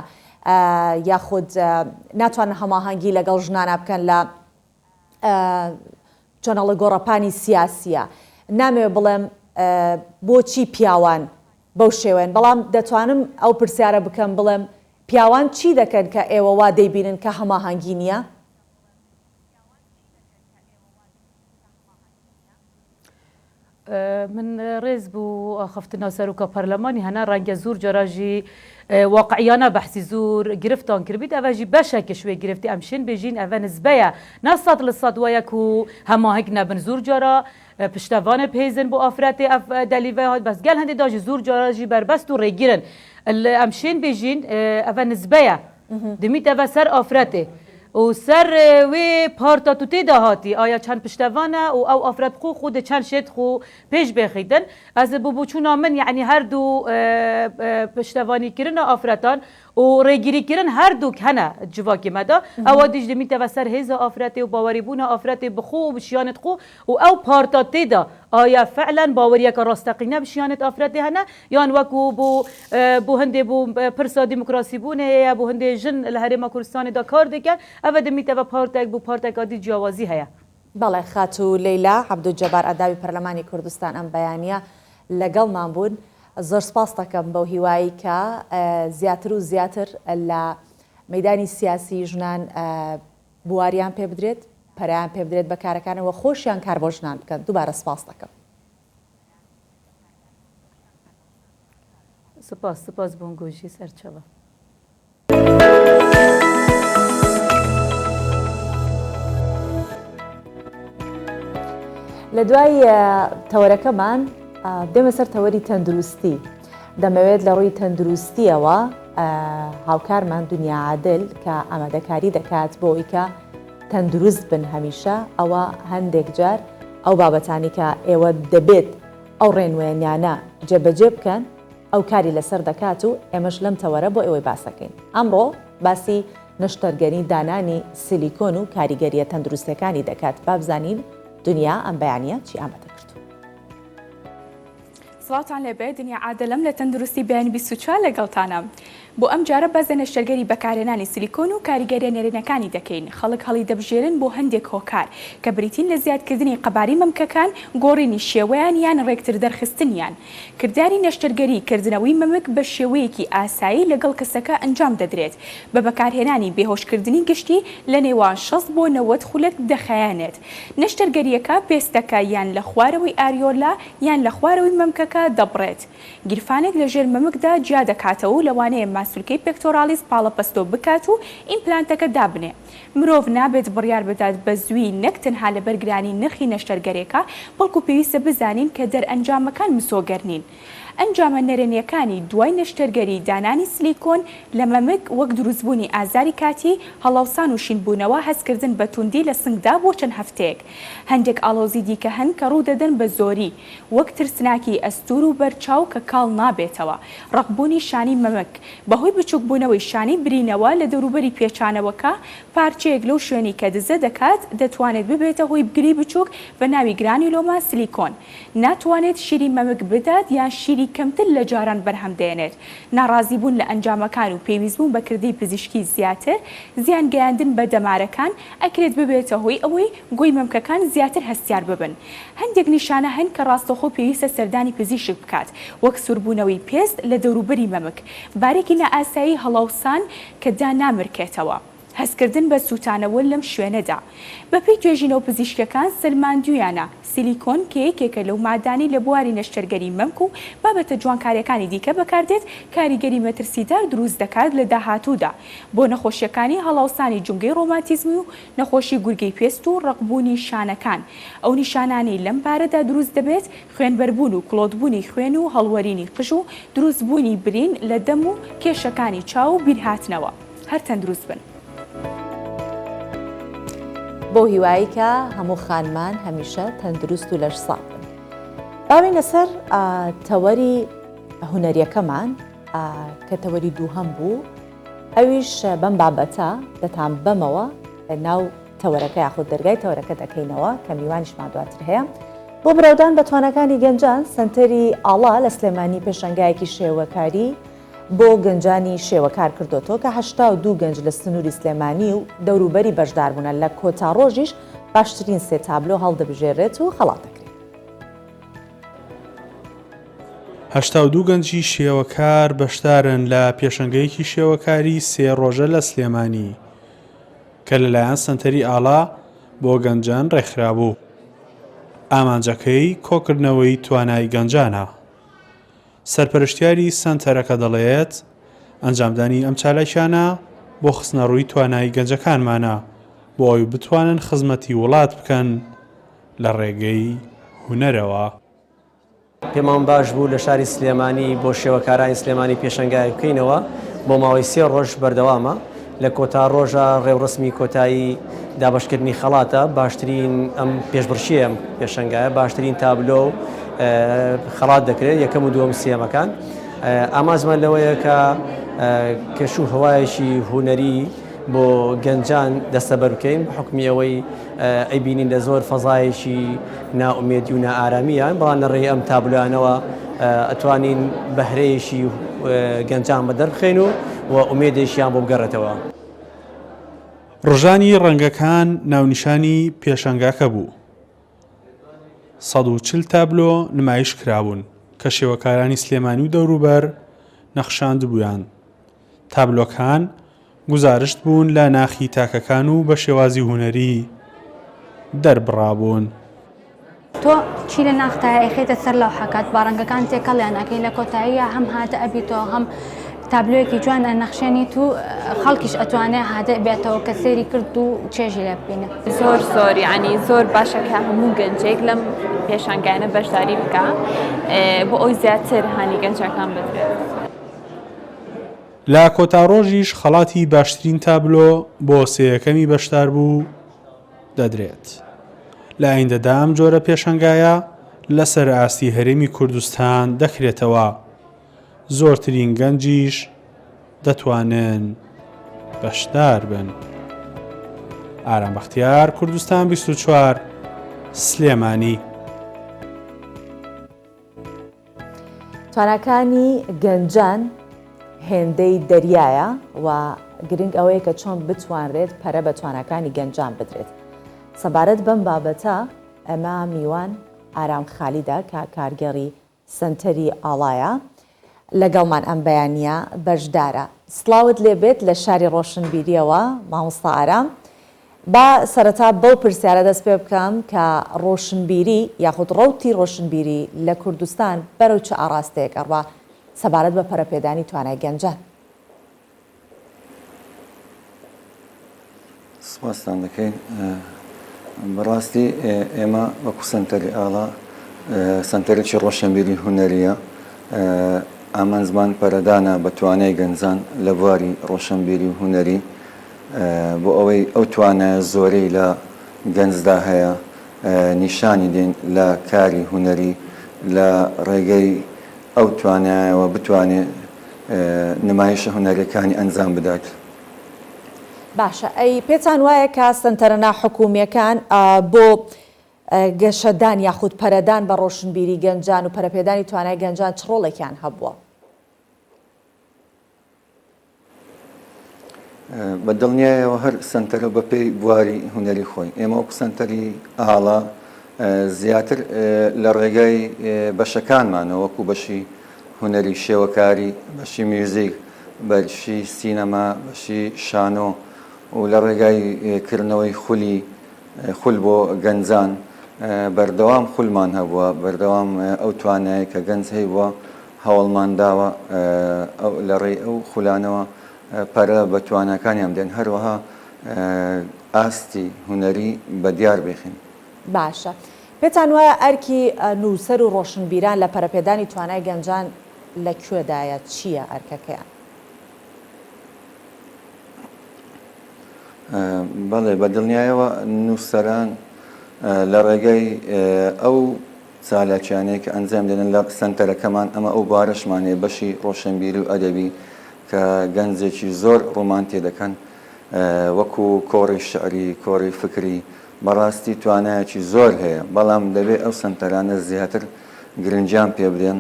S1: یاخود ناتوانن هەماهەنگی لەگەڵ ژنانە بکەن لە چۆنەڵە گۆڕەپانی سیاسیە نامێ بڵێم بۆچی پیاوان بەو شێوێن بەڵام دەتوانم ئەو پرسیارە بکەم بڵێم پیاوان چی دەکەن کە ئێوە وا دەیبینن کە هەماهەنگی نییە؟
S11: من ڕێز بوو خفتنا سەرۆکە پەرلەمانی هەنا ڕەنگە زۆر جاراژی واقعیانە بەحسی زۆر گرفتان کردبیت ئەڤژی بەشێکە شوێ گرفتی ئەمشین بێژین ئەڤە نزبەیە ناسەد لە سەد وایەک و هەماهنگ نەبن زۆر جارە پشتەوانە پێزن بۆ ئافرەتی دەلیڤە هات بەس گەل هەندێک داژی زۆر جاراژی بەربەست و ڕێگیرن ئەمشین بێژین ئەڤە نزبەیە دمیتەڤە سەر ئافرەتێ و سەر وێ پارتا تو تێدا هاتی ئایا چەند پشتەوانە و ئەو ئافرەت خۆ خۆ دە چەند شێت خۆ پێش بێخیدن ئەز بۆ بچوونا من یعنی هەردوو پشتەوانیکردنە ئافرەتان و ڕێگیریکردن هەردووک هەنە جوواکی مەدا ئەوە دیش دەمیتەوە سەر هێزە ئافرەتێ و باوەریبوونە ئافرەتێ بخۆ و بشیانت خۆ و ئەو پارتا تێدا ئایا فعلەن باوەریەکە ڕاستەقینە بشیانت ئافرەتێ هەنە یان وەکو بۆ هەندێ بوو پرسا دیموکراسی بوونەیە بۆ هەندێ ژن لە هەرێمە کوردستانێدا کار دەکەن ئەوە دەمیتەوە پارتێک بوو پارتێکادی جیاوازی هەیە.
S1: بەڵێ خات و لەیلا عەبدولجەبار ئەداوی پەرلەمانی کوردستان ئەم بەیانیە لەگەڵمان بوون زۆر سپاس دەکەم بەو هیوایی کە زیاتر و زیاتر لە مەیدانی سیاسی ژنان بواریان پێ بدرێت پەرایان پێ بدرێت بە کارەکانەوە خۆشیان کار بۆ ژنان بکەن دووبارە سپاس دەکەم.
S11: سپاس بۆن گۆژی سەرچەوە.
S1: لە دوای تەوەرەکەمان دێمە سەر تەوەری تەندروستی دەمەوێت لە ڕووی تەندروستیەوە هاوکارمان دنیا عادل کە ئامادەکاری دەکات بۆ ئەوەی کە تەندروست بن هەمیشە ئەوە هەندێک جار ئەو بابەتانی کە ئێوە دەبێت ئەو ڕێنوێنیانە جێبەجێ بکەن ئەو کاری لەسەر دەکات و ئێمەش لەم تەوەرە بۆ ئێوەی باسەکەین. ئەمڕۆ باسی نەشتەرگەری دانانی سیلیکۆن و کاریگەریە تەندروستەکانی دەکات بابزانین دنیا ئەم بەیانیە چی ئامادە کردو.
S12: سڵاتان لێبێ دنیا عادلم لە تەندروستی بەیانی 24 لەگەڵتانە. بۆ ئەم جارە بەزە نەشتەرگەری بەکارهێنانی سیلیکۆن و کاریگەریە نێرینەکانی دەکەین. خەڵک هەڵی دەبژێرن بۆ هەندێک هۆکار کە بریتین لە زیادکردنی قەباری مەمکەکان گۆڕینی شێوەیان یان ڕێکتر دەرخستنیان. کردداری نەشتەرگەری کردنەوەی مەمک بە شێوەیەکی ئاسایی لەگەڵ کەسەکە ئەنجام دەدرێت بە بەکارهێنانی بێهۆشکردنی گشتی لە نێوان 60 بۆ 90 خولەک دەخایانێت. نەشتەرگەریەکە پێستەکە یان لە خوارەوەی ئاریۆلا یان لە خوارەوەی مەمکەکە دەبڕێت. گیرفانێک لە ژێر مەمکدا جیا دەکاتەوە و لەوانەیە ماسولکەی پێکتۆرالیز پاڵەپەستۆ بکات و ئیمپلانتەکە دابنێ. مرۆڤ نابێت بڕیار بدات بە زووی نەک تەنها لە بەرگرانی نرخی نەشتەرگەرێکە بەڵکو پێویستە بزانین کە دەرئەنجامەکان مسۆگەرنین. ئەنجامە نەرێنیەکانی دوای نەشتەرگەری دانانی سیلیکۆن لە مەمک وەک دروستبوونی ئازاری کاتی هەڵاوسان و شینبوونەوە هەستکردن بە توندی لە سنگدا بۆ چەند هەفتەیەک. هەندێک ئاڵۆزی دیکە هەن کە ڕوو دەدەن بە زۆری وەک ترسناکی ئەستور و بەرچاو کە کاڵ نابێتەوە. ڕقبوونی شانی مەمک بەهۆی بچووکبوونەوەی شانی برینەوە لە دەوروبەری پێچانەوەکە پارچەیەک لەو شوێنی کە دزە دەکات دەتوانێت ببێتە هۆی بگری بچووک بە ناوی گرانیلۆما سیلیکۆن. ناتوانێت شیری مەمک بدات یان شیری کەمتر لە جاران بەرهەم دێنێت. ناڕازی بوون لە ئەنجامەکان و پێویستبوون بە کردەی پزیشکی زیاتر زیان گەیاندن بە دەمارەکان ئەکرێت ببێتە هۆی ئەوەی گۆی مەمکەکان زیاتر هەستیار ببن. هەندێک نیشانە هەن کە ڕاستەخۆ پێویستە سەردانی پزیشک بکات وەک سوربوونەوەی پێست لە دەوروبەری مەمک بارێکی نائاسایی هەڵاوسان کە دا نامرکێتەوە. هەستکردن بە سووتانەوە لەم شوێنەدا. بەپێی توێژینەوە پزیشکەکان سلماندویانە سیلیکۆن کە یەکێکە لەو مادانی لە بواری نەشتەرگەری مەمک و بابەتە جوانکاریەکانی دیکە بەکاردێت کاریگەری مەترسیدار دروست دەکات لە داهاتوودا بۆ نەخۆشیەکانی هەڵاوسانی جونگەی ڕۆماتیزمی و نەخۆشی گورگەی پێست و ڕقبوونی شانەکان. ئەو نیشانانەی لەم پارەدا دروست دەبێت خوێنبەربوون و کڵۆتبوونی خوێن و هەڵوەرینی قژ و دروستبوونی برین لە دەم و کێشەکانی چاو و بیرهاتنەوە. هەر تەندروست بن.
S1: بۆ هیوایی کە هەموو خانمان هەمیشە تەندروست و لەشساڵ بن. باوین لەسەر تەوەری هونەریەکەمان کە تەوەری دووهەم بوو، ئەویش بەم بابەتە دەتان بەمەوە ناو تەوەرەکە یاخود دەرگای تەوەرەکە دەکەینەوە کە میوانیشمان دواتر هەیە. بۆ بڕێودان بە توانەکانی گەنجان سنتەری ئاڵا لە سلێمانی پێشەنگایەکی شێوەکاری بۆ گەنجانی شێوەکار کردوتەوە کە 82 گەنج لە سنووری سلێمانی و دەوروبەری بەشداربوونە لە کۆتا ڕۆژیش باشترین سێ تابلۆ هەڵدەبژێڕێت و خەڵات دەکرێت.
S13: 82 گەنجی شێوەکار بەشدارن لە پێشەنگەیەکی شێوەکاری سێ ڕۆژە لە سلێمانی کە لەلایەن سنتەری ئاڵا بۆ گەنجان ڕێکخرابوو. ئامانجەکەی کۆکردنەوەی توانای گەنجانە. سەرپەرشتیاری سەنتەرەکە دەڵێت ئەنجامدانی ئەم چالاکیانە بۆ خستنە ڕووی توانای گەنجەکانمانە بۆ ئەوی بتوانن خزمەتی وڵات بکەن لە ڕێگەی هونەرەوە.
S14: پێمان باش بوو لە شاری سلێمانی بۆ شێوەکارانی سلێمانی پێشەنگای بکەینەوە بۆ ماوەی 3 ڕۆژ بەردەوامە لە کۆتا ڕۆژە ڕێوڕسمی کۆتایی دابشکردنی خەڵاتە باشترین ئەم پێشبڕشیە ئەم پێشەنگایە باشترین تابلۆ و خەڵات دەکرێت یەکەم و دووەم سێمەکان. ئامازمان لەوەیە کە کەش و هەوایەکی هونەری بۆ گەنجان دەستەبەر بکەین حکمی ئەوەی ئەیبینین لە زۆر فەزایەکی ناومێدی و نائارامیان بەڵام لە ڕێی ئەم تابلوانەوە ئەتوانین بەهرەیەشی گەنجان بەدەربخەین و ئومێدێکیان بۆ بگەڕێتەوە.
S13: ڕژانی ڕەنگەکان ناونیشانی پێشەنگاکە بوو. 140 تابلۆ نمایش کرابوون کە شێوەکارانی سلێمانی و دەوروبەر نەخشاند بوویان. تابلۆکان گزارشت بوون لە ناخی تاکەکان و بە شێوازی هونەری دەربڕابوون.
S15: تۆ چی لە ناختایە خێتە سەر لەو حکات باڕەنگەکان تێکەڵیان ناکەین لە کۆتاییە هەم هاتە ئەبیتەوە هەم تابلۆیەکی جوان نەخشێنیت و خەڵکیش ئەتوانێت هاتە بێتەوە کە سێری کرد و چێژی لێ ببینە.
S16: زۆر یعنی زۆر باشە کە هەموو گەنجێک لەم پێشانگایانە بەشداری بکە بۆ ئەوی زیاتر هانی گەنجەکان بدرێت.
S13: لە کۆتا ڕۆژیش خەڵاتی باشترین تابلۆ بۆ سێیەکەمی بەشدار بوو دەدرێت. لە ئایندەدا ئەم جۆرە پێشەنگایە لەسەر ئاستی هەرێمی کوردستان دەکرێتەوە. زۆرترین گەنجیش دەتوانن بەشدار بن. ئارام بەختیار، کوردستان 24 سلێمانی.
S1: توانەکانی گەنجان هێندەی دەریایە و گرنگ ئەوەیە کە چۆن بتوانرێت پەرە بە توانەکانی گەنجان بدرێت. سەبارەت بەم بابەتە ئەمە میوان ئارام خالیدا کە کارگەڕی سنتەری ئاڵایە لەگەڵمان ئەم بەیانیە بەشدارە. سڵاوت لێبێت لە شاری ڕۆشنبیریەوە مامۆستا ئارام. با سەرەتا بەو پرسیارە دەست پێ بکەم کە ڕۆشنبیری یاخود ڕەوتی ڕۆشنبیری لە کوردستان بەرەو چه ئاڕاستەیەک ئەڕوا سەبارەت بە پەرەپێدانی توانای گەنجان.
S17: سپاسان دەکەین. بەڕاستی ئێمە وەکو سنتەری ئاڵا سنتەرێکی ڕۆشنبیری هونەریە ئامانزمان پەرەدانە بە توانای گەنجان لە بواری ڕۆشنبیری و هونەری بۆ ئەوەی ئەو توانایە زۆرەی لە گەنجدا هەیە نیشانی دێن لە کاری هونەری لە ڕێگەی ئەو توانایەوە بتوانێت نمایشە هونەریەکانی ئەنجام بدات.
S1: باشە ئەی پێتان وایە کە سنتەرە ناحکومیەکان بۆ گەشەدان یاخود پەرەدان بە ڕۆشنبیری گەنجان و پەرەپێدانی توانای گەنجان چ ڕۆڵێکیان هەبووە؟
S17: بە دڵنیایەوە هەر سنتەرە بە پێی بواری هونەری خۆی ئێمە وەکو سنتەری ئاڵا زیاتر لە ڕێگای بەشەکانمانەوە وەکو بەشی هونەری شێوەکاری، بەشی میوزیک، بەشی سینەما، بەشی شانۆ و لە ڕێگای کردنەوەی خول بۆ گەنجان بەردەوام خولمان هەبووە بەردەوام ئەو توانایی کە گەنج هەیبووە هەوڵمان داوە لە ڕێی ئەو خولانەوە پەرە بە توانەکانیان دێن هەروەها ئاستی هوەری بە دیار بێخین.
S1: باشە پێتان وایە ئەرکی نووسەر و ڕۆشنبیران لە پەرەپێدانی توانای گەنجان لەکوێدایە چییە ئەرکەکەیان؟
S17: بەڵێ بە دڵنیایەوە نووسەران لە ڕێگەی ئەو چالاکیانەیە کە ئەنجام دێنن لە سنتەرەکەمان ئەمە ئەو بارەشمانەیە بەشی ڕۆشنبیری و ئەدەبی کە گەنجێکی زۆر ڕۆمان تێ دەکەن وەکو کۆڕی شعری کۆڕی فکری بەڕاستی توانایەکی زۆر هەیە بەڵام دەبێت ئەو سنتەرانە زیاتر گرنجیان پێ بدەن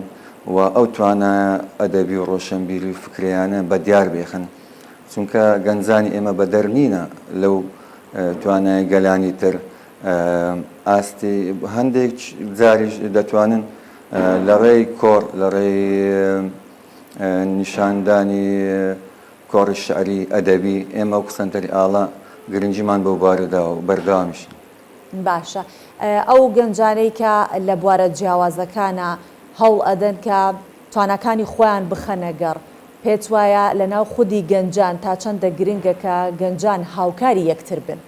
S17: و ئەو توانایە ئەدەبی و ڕۆشنبیری و فکریانە بە دیار بێخن چونکە گەنجانی ئێمە بە دەرنینە لەو توانای گەلانی تر ئاستی هەندێک جاریش دەتوانن لە ڕێی کۆڕ لە ڕێی نیشاندانی کۆڕی شعری ئەدەبی ئێمە و سنتەری ئاڵا گرنجیمان بەو بارەداوە و بەردەوامیشین.
S1: باشە ئەو گەنجانەی کە لە بوارە جیاوازەکانە هەوڵ ئەدەن کە توانەکانی خۆیان بخەنە گەڕ پێت وایە لە ناو خودی گەنجان تا چەندە گرنگە کە گەنجان هاوکاری یەکتر بن؟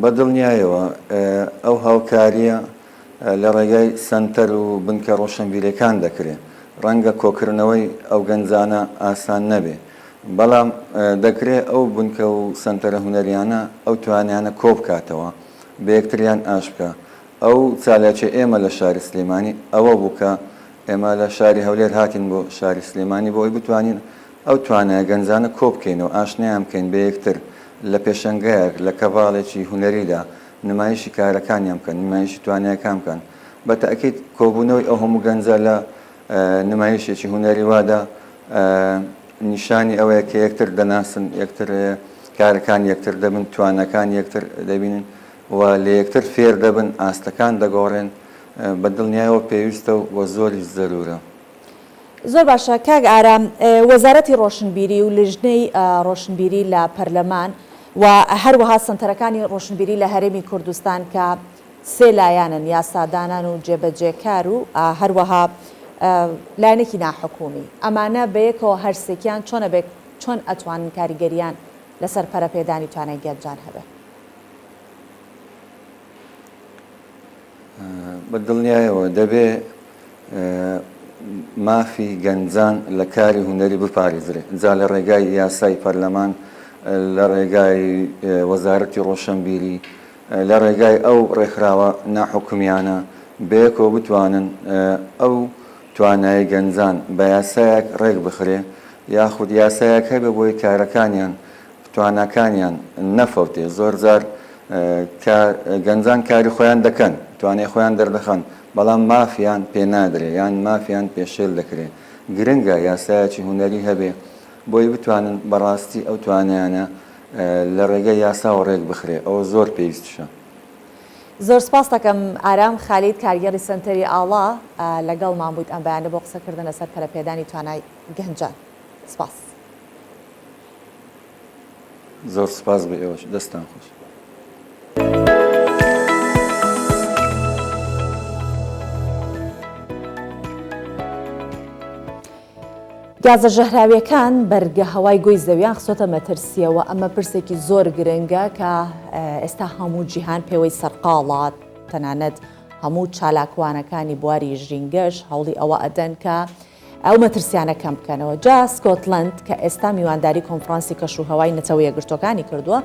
S17: بەدڵنیایەوە ئەو هاوکاریە لە ڕێگای سنتەر و بنکە ڕۆشنبیرەکان دەکرێت ڕەنگە کۆکردنەوەی ئەو گەنجانە ئاسان نەبێ بەڵام دەکرێت ئەو بنکە و سنتەرە هوەریانە ئەو توانیانە کۆ بکاتەوە بە یەکتریان ئاش بکە ئەو چالاکی ئێمە لە شاری سلێمانی ئەوە بووکە ئێمە لە شاری هەولێر هاتین بۆ شاری سلێمانی بۆ ئەوی بتوانین ئەو توانایە گەنجانە کۆ بکەینەوە ئاشنیان بکەین بە یەکتر لە پێشەنگەیەک لە کەڤاڵێکی هوەریدا نمایشی کارەکانیان بکەن نمایشی توانایەکان بکەن بە تەئکید کۆبوونەوەی ئەو هەموو گەنجە لە نمایشێکی هوەری وادا نیشانی ئەوەیە کە یەکتر دەناسن یەکتر کارەکان یەکتر دەبن توانەکان یەکتر دەبینن و لە یەکتر فێر دەبن ئاستەکان دەگۆڕێن بە دڵنیایەوە پێویستە و زۆری زەرورە.
S1: زۆر باشە کاک ئارام وەزارەتی ڕۆشنبیری و لژنەی ڕۆشنبیری لە پەرلەمان و هەروەها سنتەرەکانی ڕۆشنبیری لە هەرێمی کوردستان کە سێ لایەنن یاسادانان و جێبەجێکار و هەروەها لایەنێکی ناحکومی ئەمانە بەیەکەوە هەرسێکیان چۆن ئەتوانن کاریگەریان لەسەر پەرەپێدانی توانای گەنجان هەبێ؟
S17: بە دڵنیایەوە دەبێ مافی گەنجان لە کاری هوەری بپارێزرێت جا لە ڕێگای یاسای پەرلەمان لە ڕێگای وەزارەتی ڕۆشنبیری لە ڕێگای ئەو ڕێکخراوە ناحکومیانە بەیەکەوە بتوانن ئەو توانای گەنجان بە یاسایەک ڕێک بخرێ یاخود یاسایەک هەبێ بۆی کارەکانیان توانەکانیان نەفەوتێ زۆر جار گەنجان کاری خۆیان دەکەن توانای خۆیان دەردەخەن بەڵام مافیان پێ نادرێ یان مافیان پێشێل دەکرێت گرنگە یاسایەکی هوەری هەبێ بۆی بتوانن بەڕاستی ئەو توانیانە لە ڕێگەی یاسا و ڕێک بخرێ ئەوە زۆر پێویستشە.
S1: زۆر سپاس دەکەم ئارام خالید کارگەری سنتەری ئاڵا لەگەڵمان بوویت ئەم بەیانە بۆ قسەکردن لەسەر پەرەپێدانی توانای گەنجان. سپاس.
S17: زۆر سپاس بە ئێوەش دەستان خۆش.
S1: گازە ژەهراویەکان بەرگە هەوای گۆی زەویان خسۆتە مەترسیەوە ئەمە پرسێکی زۆر گرنگە کە ئێستا هەموو جیهان پێوەی سەرقاڵات تەنانەت هەموو چالاکوانەکانی بواری ژینگەش هەوڵی ئەوە ئەدەن کە ئەو مەترسیانە کەم بکەنەوە. جا سکۆتلند کە ئێستا میوانداری کۆنفرانسی کەشوهەوای نەتەوە یەکگرتوەکانی کردووە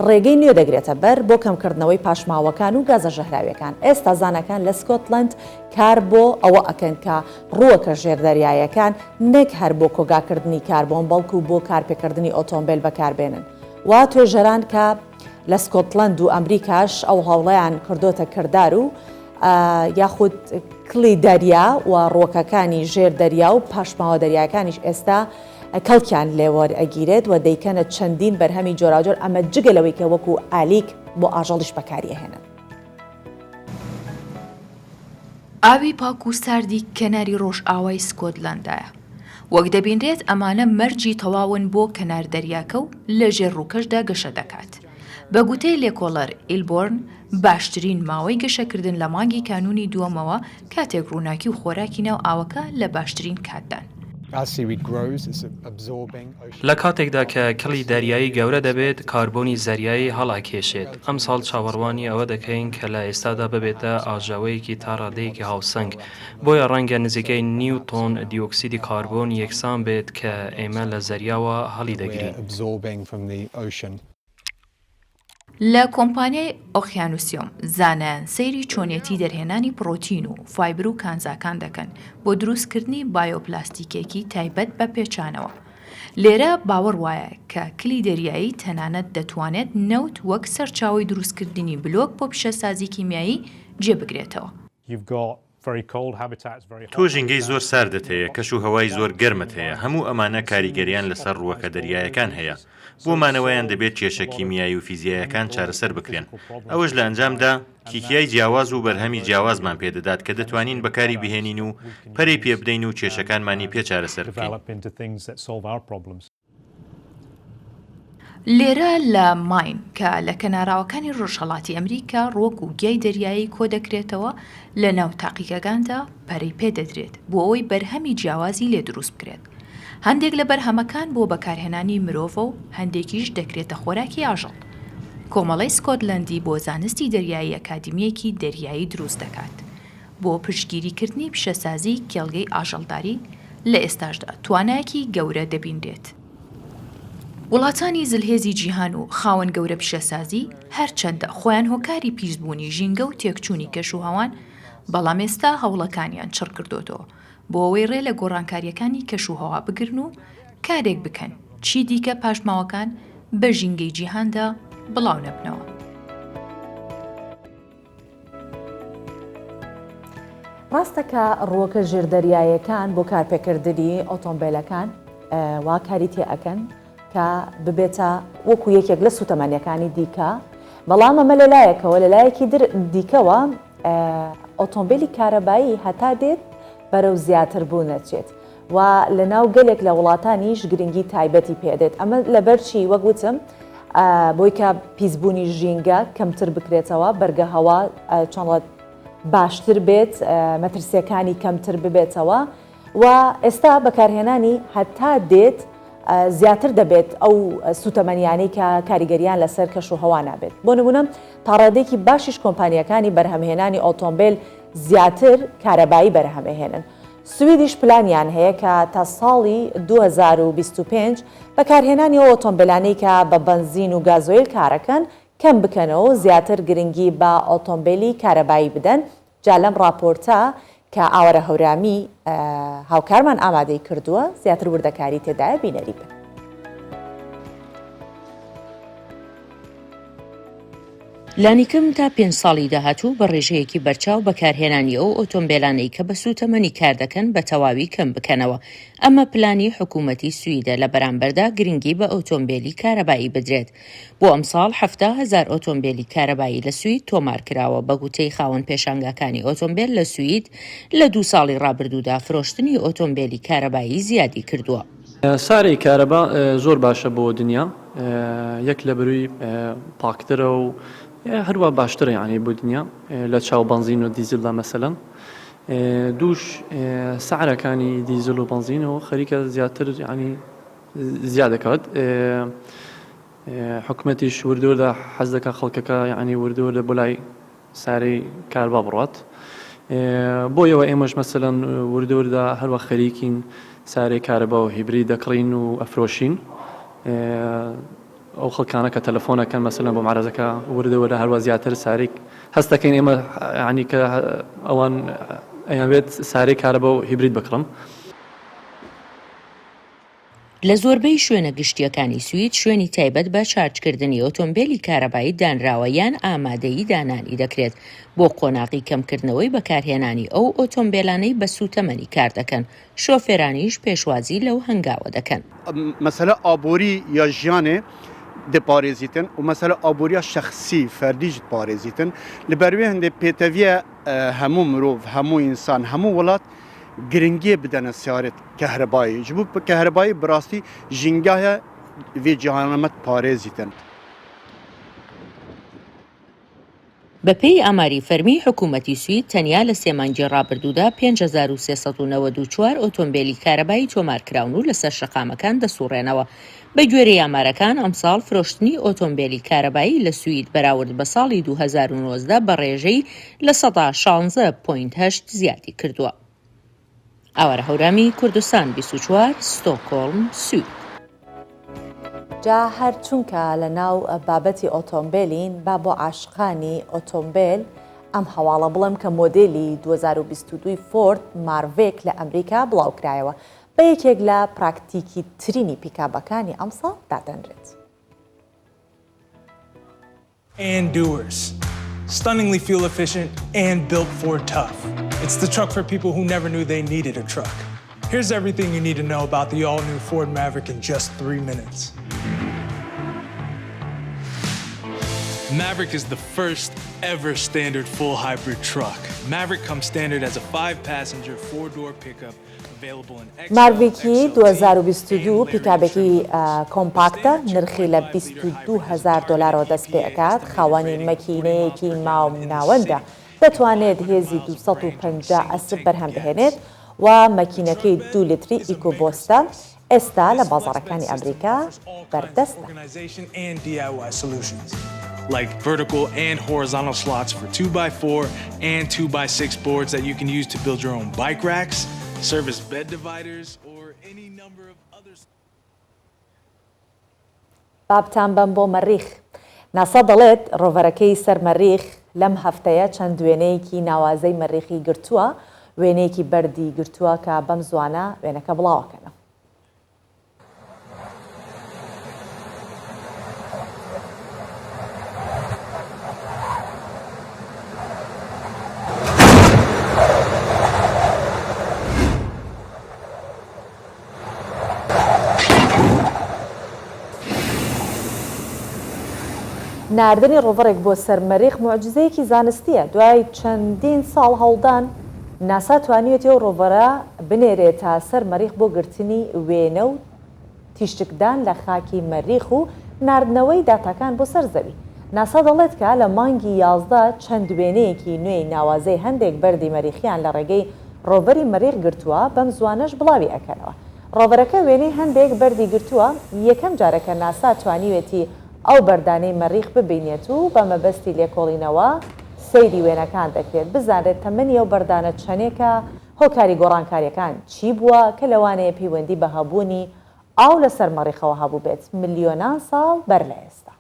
S1: ڕێگەی نوێ دەگرێتە بەر بۆ کەمکردنەوەی پاشماوەکان و گازە ژەهراویەکان. ئێستا زانەکان لە سکۆتلند کار بۆ ئەوە ئەکەن کە ڕووەکە ژێردەریایەکان نەک هەر بۆ کۆگاکردنی کاربۆن بەڵکو بۆ کارپێکردنی ئۆتۆمبیل بەکاربێنن. وا توێژەران کە لە سکۆتلند و ئەمریکاش ئەو هەوڵەیان کردوتە کردار و یاخود کڵی دەریا و ڕۆکەکانی ژێر دەریا و پاشماوە دەریاکانیش ئێستا کەڵکیان لێوە ئەگیرێت و دەیکەنە چەندین بەرهەمی جۆراجۆر ئەمە جگەلەوەی کە وەکو ئالیک بۆ ئاژەڵیش بەکاریەهێنن.
S18: ئاوی پاک و ساردی کەناری ڕۆژ ئاوای سکۆتلەندایە وەک دەبینرێت ئەمانە مەرجی تەواون بۆ کەنار دەریاکە و لە ژێر ڕووکەشدا گەشە دەکات. بە گوتەی لێکۆڵەر ئیلبۆرن باشترین ماوەی گەشەکردن لە مانگی کانونی دووەمەوە کاتێک ڕووناکی و خۆراکی ناو ئاوەکە لە باشترین کاتدان.
S19: لە کاتێکدا کە کڵی دەریایی گەورە دەبێت کاربۆنی زەریایی هەڵاکێشێت. ئەم ساڵ چاوەڕوانی ئەوە دەکەین کە لە ئێستادا ببێتە ئاژەوەیەکی تا ڕادەیەکی هاوسەنگ بۆیە ڕەنگە نزیکەی 9 تۆن دیۆکسیدی کاربۆن یەکسان بێت کە ئێمە لە زەریاوە هەڵی دەگرین.
S18: لە کۆمپانیای ئۆخیانوسیۆم زانایان سەیری چۆنیەتی دەرهێنانی پرۆتین و فایبر و کانزاکان دەکەن بۆ دروستکردنی بایۆپلاستیکێکی تایبەت بە پێچانەوە. لێرە باوەڕ وایە کە کلی دەریایی تەنانەت دەتوانێت نەوت وەک سەرچاوی دروستکردنی بلۆک بۆ پیشەسازی کیمیایی جێبگرێتەوە.
S20: تۆ ژینگەی زۆر ساردت هەیە، کەش و هەوای زۆر گەرمت هەیە. هەموو ئەمانە کاریگەریان لەسەر ڕووەکە دەریایەکان هەیە. بۆمانەوەیان دەبێت کێشە کیمیایی و فیزیایەکان چارەسەر بکرێن. ئەوەش لە ئەنجامدا کیکیای جیاواز و بەرهەمی جیاوازمان پێدەدات کە دەتوانین بەکاری بهێنین و پەرەی پێ بدەین و کێشەکانمانی پێ چارەسەر بکەین.
S18: لێرە لە ماین کە لە کەناراوەکانی ڕۆژهەڵاتی ئەمریکا ڕۆک و گیای دەریایی کۆ دەکرێتەوە لە ناو تاقیگەکاندا پەرەی پێدەدرێت بۆ ئەوەی بەرهەمی جیاوازی لێ دروست بکرێت. هەندێک لە بەرهەمەکان بۆ بەکارهێنانی مرۆڤ و هەندێکیش دەکرێتە خۆراکی ئاژەڵ. کۆمەڵی سکۆتلەندی بۆ زانستی دەریایی ئەکادیمیەکی دەریایی دروست دەکات بۆ پشتگیریکردنی پیشەسازی کێڵگەی ئاژەڵداری لە ئێستاشدا توانایەکی گەورە دەبینرێت. وڵاتانی زلهێزی جیهان و خاوەن گەورە پیشەسازی هەرچەندە خۆیان هۆکاری پیسبوونی ژینگە و تێکچوونی کەش و هەوان بەڵام ئێستا هەوڵەکانیان چڕ کردوتەوە بۆ ئەوەی ڕێ لە گۆڕانکاریەکانی کەش و هەوا بگرن و کارێک بکەن چی دیکە پاشماوەکان بە ژینگەی جیهاندا بڵاو نەبنەوە.
S1: ڕاستەکە ڕووەکە ژێردەریایەکان بۆ کارپێکردنی ئۆتۆمبیلەکان وا کاری تێ ئەکەن کە ببێتە وەکو یەکێک لە سوتەمەنیەکانی دیکە، بەڵام ئەمە لەلایەکەوە لەلایەکی دیکەوە ئۆتۆمبیلی کارەبایی هەتا دێت بەرەو زیاتر بوو نەچێت و لە ناو گەلێک لە وڵاتانیش گرنگی تایبەتی پێدێت. ئەمە لەبەرچی وەک وتم بۆی کە پیسبوونی ژینگە کەمتر بکرێتەوە، بەرگە هەوا چۆنڵەت باشتر بێت، مەترسیەکانی کەمتر ببێتەوە و ئێستا بەکارهێنانی هەتا دێت زیاتر دەبێت ئەو سوتەمەنیانەی کە کاریگەریان لەسەر کەش و هەوا نابێت. بۆ نمونە تاڕادێکی باشیش کۆمپانیەکانی بەرهەمهێنانی ئۆتۆمبیل زیاتر کارەبایی بەرهەمهێنن. سویدیش پلانیان هەیە کە تا ساڵی 2025 بەکارهێنانی ئۆتۆمبیلانەی کە بە بنزین و گازۆیل کارەکەن کەم بکەنەوە و زیاتر گرنگی بە ئۆتۆمبیلی کارەبایی بدەن. جا لەم راپۆرتە کە ئاوەرە هەورامی هاوکارمان ئامادەی کردووە زیاتر وردەکاری تێدایە بینەری بن.
S21: لانیکم تا 5 ساڵی داهاتوو بە ڕێژەیەکی بەرچاو بەکارهێنانی ئەو ئۆتۆمبیلانەی کە بە سوتەمەنی کار دەکەن بە تەواوی کەم بکەنەوە. ئەمە پلانی حکوومەتی سویدە لە بەرامبەردا گرنگی بە ئۆتۆمبیلی کارەبایی بدرێت. بۆ ئەم ساڵ 70,000 ئۆتۆمبیلی کارەبایی لە سوید تۆمار کراوە بە گوتەی خاوەن پێشانگاکانی ئۆتۆمبیل لە سوید لە 2 ساڵی ڕابردوودا فرۆشتنی ئۆتۆمبیلی کارەبایی زیادی کردووە.
S22: سارەی کارەبا زۆر باشە بۆ دنیا، یەک لە بروی پاکترە و هەروە باشترە یعنی بۆ دنیا لە چاو بنزین و دیزلدا مەسەلەن. دووش سعرەکانی دیزل و بنزین و خەریکە زیاتر ینی زیاد دەکات. حکومەتیش وردووردە حەز دەکات خەڵکەکە ینی وردووردە بۆ لای سارەی کاربا بڕات. بۆیەوە ئێمەش مەسەلەن وردووردە هەروە خەریکین سارەی کارەبا و هیبری دەکڕین و ئەفرۆشین. ئەو خەڵکانە کە تەلەفۆنەکەن مەسەلەن بۆ معرەزەکە وردەوەرە هەروە زیاتر سارێک هەست دەکەین ئێمە ینی کە ئەوان ئەیانوێت سارەی کارەبا و هیبرید بکڕم.
S21: لە زۆربەی شوێنە گشتیەکانی سوید شوێنی تایبەت بە چارجکردنی ئۆتۆمبیلی کارەبایی دانراوە یان ئامادەیی دانانی دەکرێت بۆ قۆناغی کەمکردنەوەی بەکارهێنانی ئەو ئۆتۆمبیلانەی بە سوتەمەنی کار دەکەن. شۆفێرانیش پێشوازی لەو هەنگاوە دەکەن.
S23: مەسەلە ئابووری یا ژیانێ دپارێزیتن و مەسەلە ئابووریە شەخسی فەردیش پارێزیتن لەبەروێ هەندێک پێتەویە هەموو مرۆڤ، هەموو ئینسان، هەموو وڵات گرنگی بدن سیارت کهربایی جبو کهربایی براستی جنگاه و جهانمت پارێزیتن.
S21: بەپێی ئاماری فەرمی حکوومەتی سوید تەنیا لە سێمانگی ڕابردوودا 5394 ئۆتۆمبیلی کارەبایی تۆمارکراون و لەسەر شەقامەکان دەسوڕێنەوە. بە گوێرەی ئامارەکان ئەمساڵ فرۆشتنی ئۆتۆمبیلی کارەبایی لە سوید بەراورد بە ساڵی 2019 بە ڕێژەی لە 16.8 زیادی کردووە. ئاوارە هەورامی کوردستان 24 ستۆکۆڵم سوید.
S1: جا هەر چونکە لە ناو بابەتی ئۆتۆمبیلین با بۆ عاشقانی ئۆتۆمبیل ئەم هەواڵە بڵم کە مۆدێلی 2022 فۆرد ماروێک لە ئەمریکا بڵاوکرایەوە بە یەکێک لە پراکتیکی ترینی پیکابەکانی ئەمساڵ دادەنرێت.
S3: And doers. Stunningly fuel efficient and built Ford tough. It's the truck for people who never knew they needed a truck. Here's everything you need to know about the all-new Ford Maverick in just 3 minutes. Maverick is the first ever standard full hybrid truck. Maverick comes standard as a 5-passenger, 4-door pickup available in XL.
S1: ماروێکی 2022 پیکابێکی کۆمپاکتە نرخی لە $22,000 دەست پێ ئەکات. خاوەنی مەکینەیەکی ماو ناوەندە دەتوانێت هێزی 250 ئەسب بەرهەم بهێنێت و مەکینەکەی 2 لیتری ئیکۆبۆستە ئێستا لە بازاڕەکانی ئەمریکا بەردەستە.
S3: Like vertical and horizontal slots for 2x4 and 2x6 boards that you can use to build your own bike racks, service bed dividers, or any number of others.
S1: بابتان بەم بۆ مەریخ. ناسا دەڵێت ڕۆڤەرەکەی سەر مەریخ لەم هەفتەیە چەند وێنەیەکی ناوازەی مەریخی گرتووە، وێنەیەکی بەردی گرتووە کە بەم زوانە وێنەکە بڵاوەکەنە. ناردنی ڕۆڤەرێک بۆ سەر مەریخ موعجزەیەکی زانستیە. دوای چەندین ساڵ هەوڵدان ناسا توانیوێتی ئەو ڕۆڤەرە بنێرێت تا سەر مەریخ بۆ گرتنی وێنە و تیشتکدان لە خاکی مەریخ و ناردنەوەی داتاکان بۆ سەر زەوی. ناسا دەڵێت کە لە مانگی 11 چەند وێنەیەکی نوێی ناوازەی هەندێک بەردی مەریخیان لە ڕێگەی ڕۆڤەری مەریخ گرتووە، بەم زوانەش بڵاوی ئەکەنەوە. ڕۆڤەرەکە وێنەی هەندێک بەردی گرتووە، یەکەم جارەکە ناسا توانیوێتی ئەو بەردانەی مەریخ ببینێت و بە مەبەستی لێکۆڵینەوە سەیری وێنەکان دەکرێت بزانێت تەمەنی ئەو بەردانە چەنێکە، هۆکاری گۆڕانکاریەکان چی بووە کە لەوانەیە پەیوەندی بە هەبوونی ئاو لەسەر مەریخەوە هەبوو بێت ملیۆنان ساڵ بەر لە ئێستا.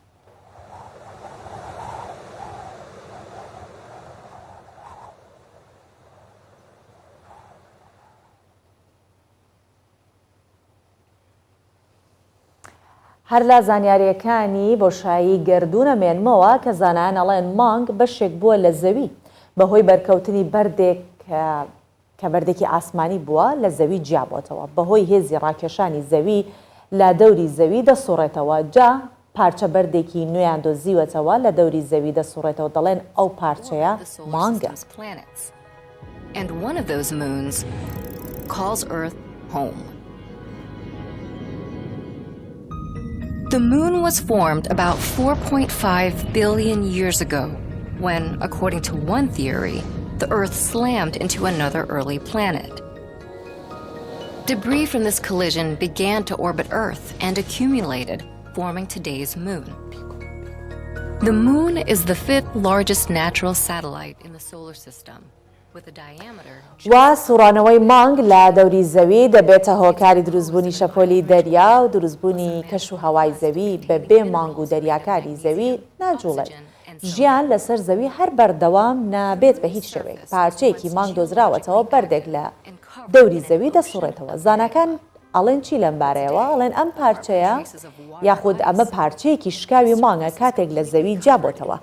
S1: هەر لە زانیاریەکانی بۆشایی گردوونە مێنمەوە کە زانایان ئەڵێن مانگ بەشێک بووە لە زەوی بەهۆی بەرکەوتنی بەردێک کە بەردێکی ئاسمانی بووە لە زەوی جیابۆتەوە، بەهۆی هێزی ڕاکێشانی زەوی لە دەوری زەوی دەسوڕێتەوە، جا پارچە بەردێکی نوێیان دۆزیوەتەوە لە دەوری زەوی دەسوڕێتەوە، دەڵێن ئەو پارچەیە مانگە.
S4: And one of those moons calls Earth home. The moon was formed about 4.5 billion years ago, when, according to one theory, the Earth slammed into another early planet. Debris from this collision began to orbit Earth and accumulated, forming today's moon. The moon is the 5th largest natural satellite in the solar system, with a diameter...
S1: و سوڕانەوەی مانگ لە دەوری زەوی دەبێتە هۆکاری دروستبوونی شەپۆلی دەریا و دروستبوونی کەش و هەوای زەوی بە بێ مانگ و دەریاکاری زەوی ناجوڵێت. ژیان لەسەر زەوی هەر بەردەوام نابێت بە هیچ شێوەیەک. پارچەیەکی مانگ دۆزراوەتەوە بەردێک لە دەوری زەوی دەسوڕێتەوە. زانەکان ئەڵێن چی لەم بارەیەوە؟ ئەڵێن ئەم پارچەیە یاخود ئەمە پارچەیەکی شکاوی مانگە کاتێک لە زەوی جیابۆتەوە.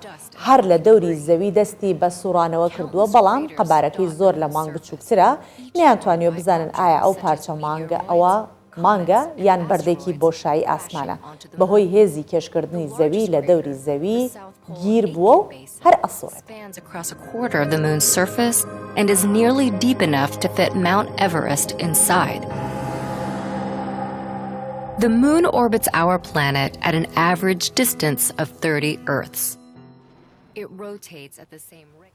S1: هەر لە دەوری زەوی دەستی بە سوڕانەوە کردووە، بەڵام قەبارەکەی زۆر لە مانگ بچووکترە، نەیانتوانیوە بزانن ئایا ئەو پارچە مانگە ئەوە مانگە یان بەردێکی بۆشایی ئاسمانە بەهۆی هێزی کێشکردنی زەوی لە دەوری زەوی گیر بووە و هەر ئەسوڕێت.
S4: Across a quarter of the moon's surface and is nearly deep enough to fit Mount Everest inside. The moon orbits our planet at an average distance of 30 Earths. It rotates at the same rate.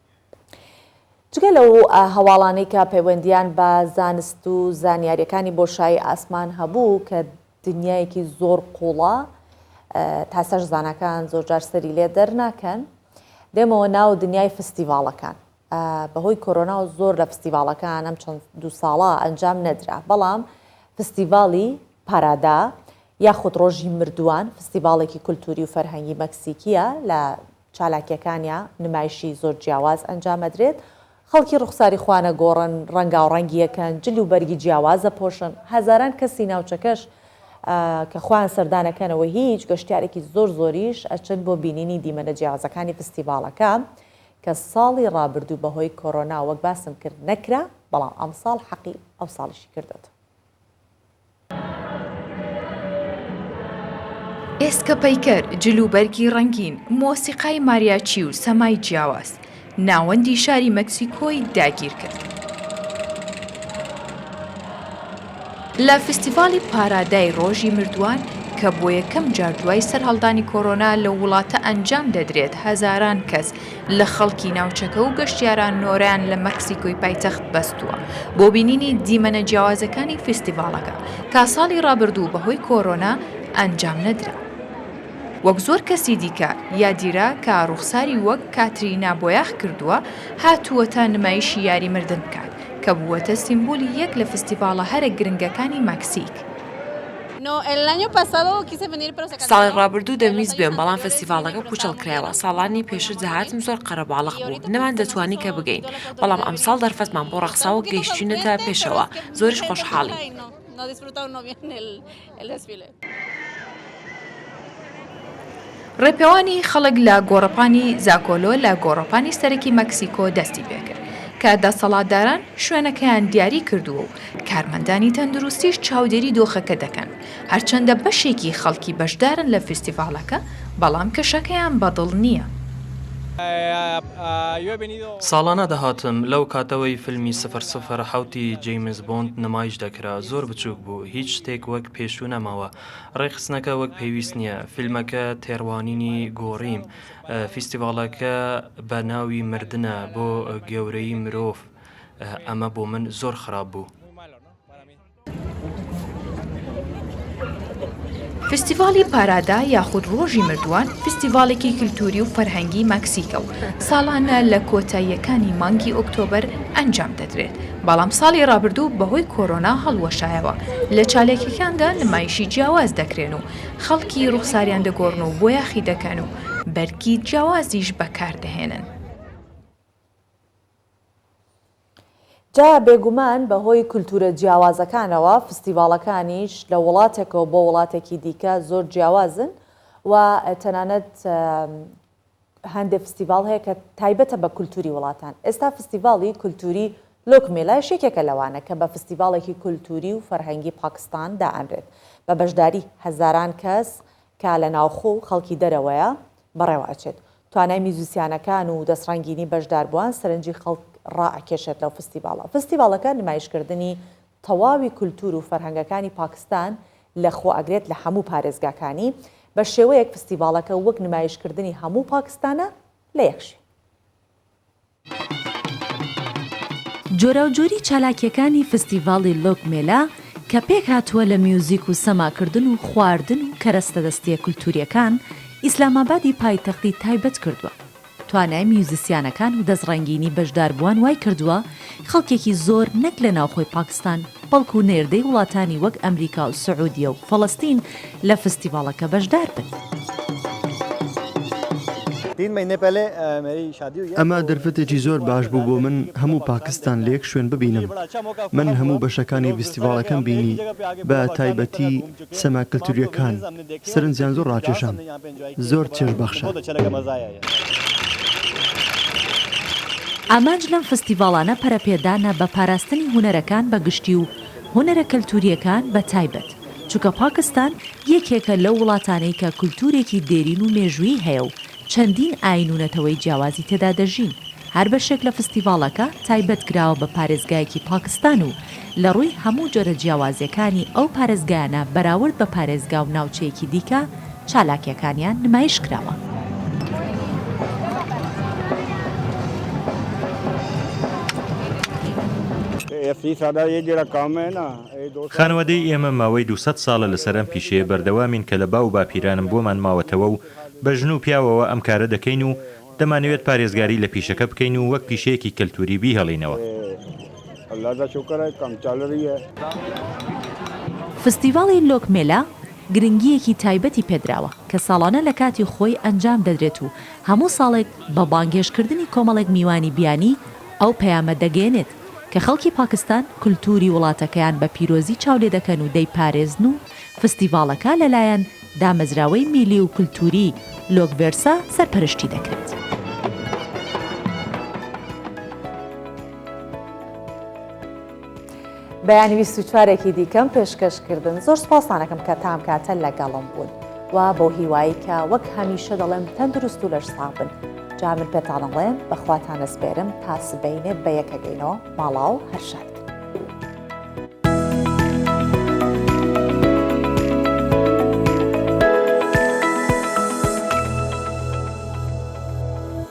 S1: جگە لەو هەواڵانەی کە پەیوەندیان بە زانست و زانیاریەکانی بۆشایی ئاسمان هەبوو کە دنیایەکی زۆر قوڵە تاسەش زانەکان زۆرجار سەری لێ دەرناکەن دێمەوە ناو دنیای فستیڤاڵەکان بەهۆی کۆرۆنا و زۆر لە فستیڤاڵەکان ئەم چەند دو ساڵە ئەنجام نەدرا بەڵام فستیڤاڵی پارادا یاخود ڕۆژی مردووان فستیڤاڵێکی کولتوری و فەرهەنگی مەکسیکیە لە چالاکیەکانیا نمایشی زۆر جیاواز ئەنجامەدرێت خەڵکی ڕوخساری خوانە گۆڕن ڕەنگا و ڕەنگیەکەن جلی و بەرگی جیاوازە پۆشن هەزاران کەسی ناوچەکەش کە خوان سەردانەکەنەوە هیچ گەشتیارێکی زۆر زۆریش ئەچن بۆ بینینی دیمەنە جیاوازەکانی فستیڤاڵەکە کە ساڵی ڕابردوو بەهۆی کۆرۆنا وەک باسم کرد نەکرا بەڵام ئەم ساڵ حەقی ئەو ساڵیشی کردێت.
S18: ئێسکە پەیکەر جلوبەرگی ڕەنگین مۆسیقای ماریاچی و سەمای جیاواز ناوەندی شاری مەکسیکۆی داگیر کرد. لە فستیڤاڵی پارادای ڕۆژی مردووان کە بۆ یەکەم جار دوای سەرهەڵدانی کۆرۆنا لە وڵاتە ئەنجام دەدرێت هەزاران کەس لە خەڵکی ناوچەکە و گەشتیاران نۆرەیان لە مەکسیکۆی پایتەخت بەستووە بۆ بینینی دیمەنە جیاوازەکانی فستیڤاڵەکە کا ساڵی ڕابردوو بەهۆی کۆرۆنا ئەنجام نەدرا. وەک زۆر کەسی دیکە یادیرا کە ڕوخساری وەک کاترینا بۆیاخ کردووە هاتووەتە نمایشی یاریمردن بکات کە بووەتە سیمبۆلی یەک لە فستیڤاڵە هەرە گرنگەکانی مەکسیک.
S5: ساڵی ڕابردوو دەمویست بێم بەڵام فستیڤاڵەکە پوچەڵ کرایەوە ساڵانی پێشتر جەهاتم زۆر قەرەباڵغ بوو نەمان دەتوانی کە بگەین بەڵام ئەمساڵ دەرفەتمان بۆ ڕەقساوە گەیشتوونەتە پێشەوە زۆریش خۆشحاڵی.
S18: ڕێپێوانی خەڵک لە گۆڕەپانی زاکۆلۆ لە گۆڕەپانی سەرەکی مەکسیکۆ دەستی پێکرد کە دەسەڵاتداران شوێنەکەیان دیاری کردووە و کارمەندانی تەندروستیش چاودێری دۆخەکە دەکەن هەرچەندە بەشێکی خەڵکی بەشدارن لە فستیڤاڵەکە بەڵام کەشەکەیان بەدڵ نییە.
S19: ساڵانە دەهاتم لەو کاتەوەی فیلمی 007 حوتی جیمز بۆند نمایش دەکرا زۆر بچووک بوو هیچ شتێک وەک پێشوو نەماوە ڕێخستنەکە وەک پێویست نییە فیلمەکە تێڕوانینی گۆڕیم فستیڤاڵەکە بە ناوی مردنە بۆ گەورەی مرۆڤ ئەمە بۆ من زۆر خراپ بوو.
S18: فستیڤاڵی پارادا یاخود ڕۆژی مردووان فستیڤاڵێکی کللتوری و فەرهەنگی مەکسیکە و ساڵانە لە کۆتاییەکانی مانگی ئۆکتۆبەر ئەنجام دەدرێت بەڵام ساڵی ڕابردوو بەهۆی کۆرۆنا هەڵوەشایەوە لە چالێکەکاندا نمایشی جیاواز دەکرێن و خەڵکی ڕوخساریان دەگۆڕن و بۆ یاخی دەکەن و بەرگی جیاوازیش بەکاردەهێنن.
S1: جا بێگومان بەهۆی کولتورە جیاوازەکانەوە فستیڤاڵەکانیش لە وڵاتێکەوە بۆ وڵاتێکی دیکە زۆر جیاوازن و تەنانەت هەندێک فستیڤاڵ هەیە کە تایبەتە بە کولتوری وڵاتان. ئێستا فستیڤاڵی کولتوری لۆکمێلا شێکێکە لەوانە کە بە فستیڤاڵێکی کولتوری و فەرهەنگی پاکستان دائەنرێت بە بەشداری هەزاران کەس کە لە ناوخۆ و خەڵکی دەرەوەیە بەڕێوە ئەچێت. توانای میزوسیانەکان و دەستڕەنگینی بەشداربووان سەرنجی خەڵک ڕائەکێشێت لەو فستیڤاڵە. فستیڤاڵەکە نمایشکردنی تەواوی کولتور و فەرهەنگەکانی پاکستان لە خۆ ئەگرێت لە هەموو پارێزگاکانی بە شێوەیەک فستیڤاڵەکە وەک نمایشکردنی هەموو پاکستانە لە یەکشی.
S6: جۆرە و جۆری چالاکیەکانی فستیڤاڵی لۆکمێلا کە پێک هاتووە لە میوزیک و سەماکردن و خواردن و کەرەستە دەستیە کولتوریەکان ئیسلامابادی پایتەختی تایبەت کردووە. توانای میوزیسیانەکان و دەستڕەنگینی بەشداربووان وای کردووە خەڵکێکی زۆر نەک لە ناوخۆی پاکستان بەڵکو و نێردەی وڵاتانی وەک ئەمریکا و سعودیە و فەڵەستین لە فستیڤاڵەکە بەشدار بن.
S7: ئەمە دەرفەتێکی زۆر باش بوو بۆ من هەموو پاکستان لێک شوێن ببینم. من هەموو بەشەکانی فستیڤاڵەکەم بینی بە تایبەتی سەماکەلتوریەکان سەرنجیان زۆر ڕاکێشان زۆر چێژبەخشە.
S6: ئامانج لەم فستیڤاڵانە پەرەپێدانە بە پاراستنی هونەرەکان بە گشتی و هونەرە کەلتوریەکان بە تایبەت چونکە پاکستان یەکێکە لەو وڵاتانەی کە کولتورێکی دێرین و مێژووی هەیە و چەندین ئاین و نەتەوەی جیاوازی تێدا دەژین. هەر بەشێک لە فستیڤاڵەکە تایبەت کراوە بە پارێزگایەکی پاکستان و لە ڕووی هەموو جۆرە جیاوازیەکانی ئەو پارێزگایانە بەراورد بە پارێزگا و ناوچەیەکی دیکە چالاکیەکانیان نمایش کراوە.
S20: خانەوەدەی ئێمە ماوەی 200 ساڵە لەسەر ئەم پیشەیە بەردەوامین کە لە باو باپیرانم بۆمان ماوەتەوە و بە ژن و پیاوەوە ئەم کارە دەکەین و دەمانەوێت پارێزگاری لە پیشەکە بکەین و وەک پیشەیەکی کەلتوری بیهەڵینەوە.
S6: فستیڤاڵی لۆکمێلا گرنگیەکی تایبەتی پێدراوە کە ساڵانە لە کاتی خۆی ئەنجام دەدرێت و هەموو ساڵێک بە بانگێشکردنی کۆمەڵێک میوانی بیانی ئەو پەیامە دەگەێنێت کە خەڵکی پاکستان کولتوری وڵاتەکەیان بە پیرۆزی چاولێ دەکەن و دەیپارێزن و فستیڤاڵەکە لەلایەن دامەزراوەی میلی و کولتوری لۆکڤێرسا سەرپەرشتی دەکرێت.
S1: بەیانی 24ێکی دیکەم پێشکەشکردن زۆر سپاسانەکەم کە تام کاتە لەگەڵم بوون و بۆ هیوایی کە وەک هەمیشە دەڵێم تەندروست و لەش ساغبن. جا من پێتانەڵێم بەخواتانە سپێرم تا سبەینێ بە یەکەگەینەوە ماڵاو هەرشاد.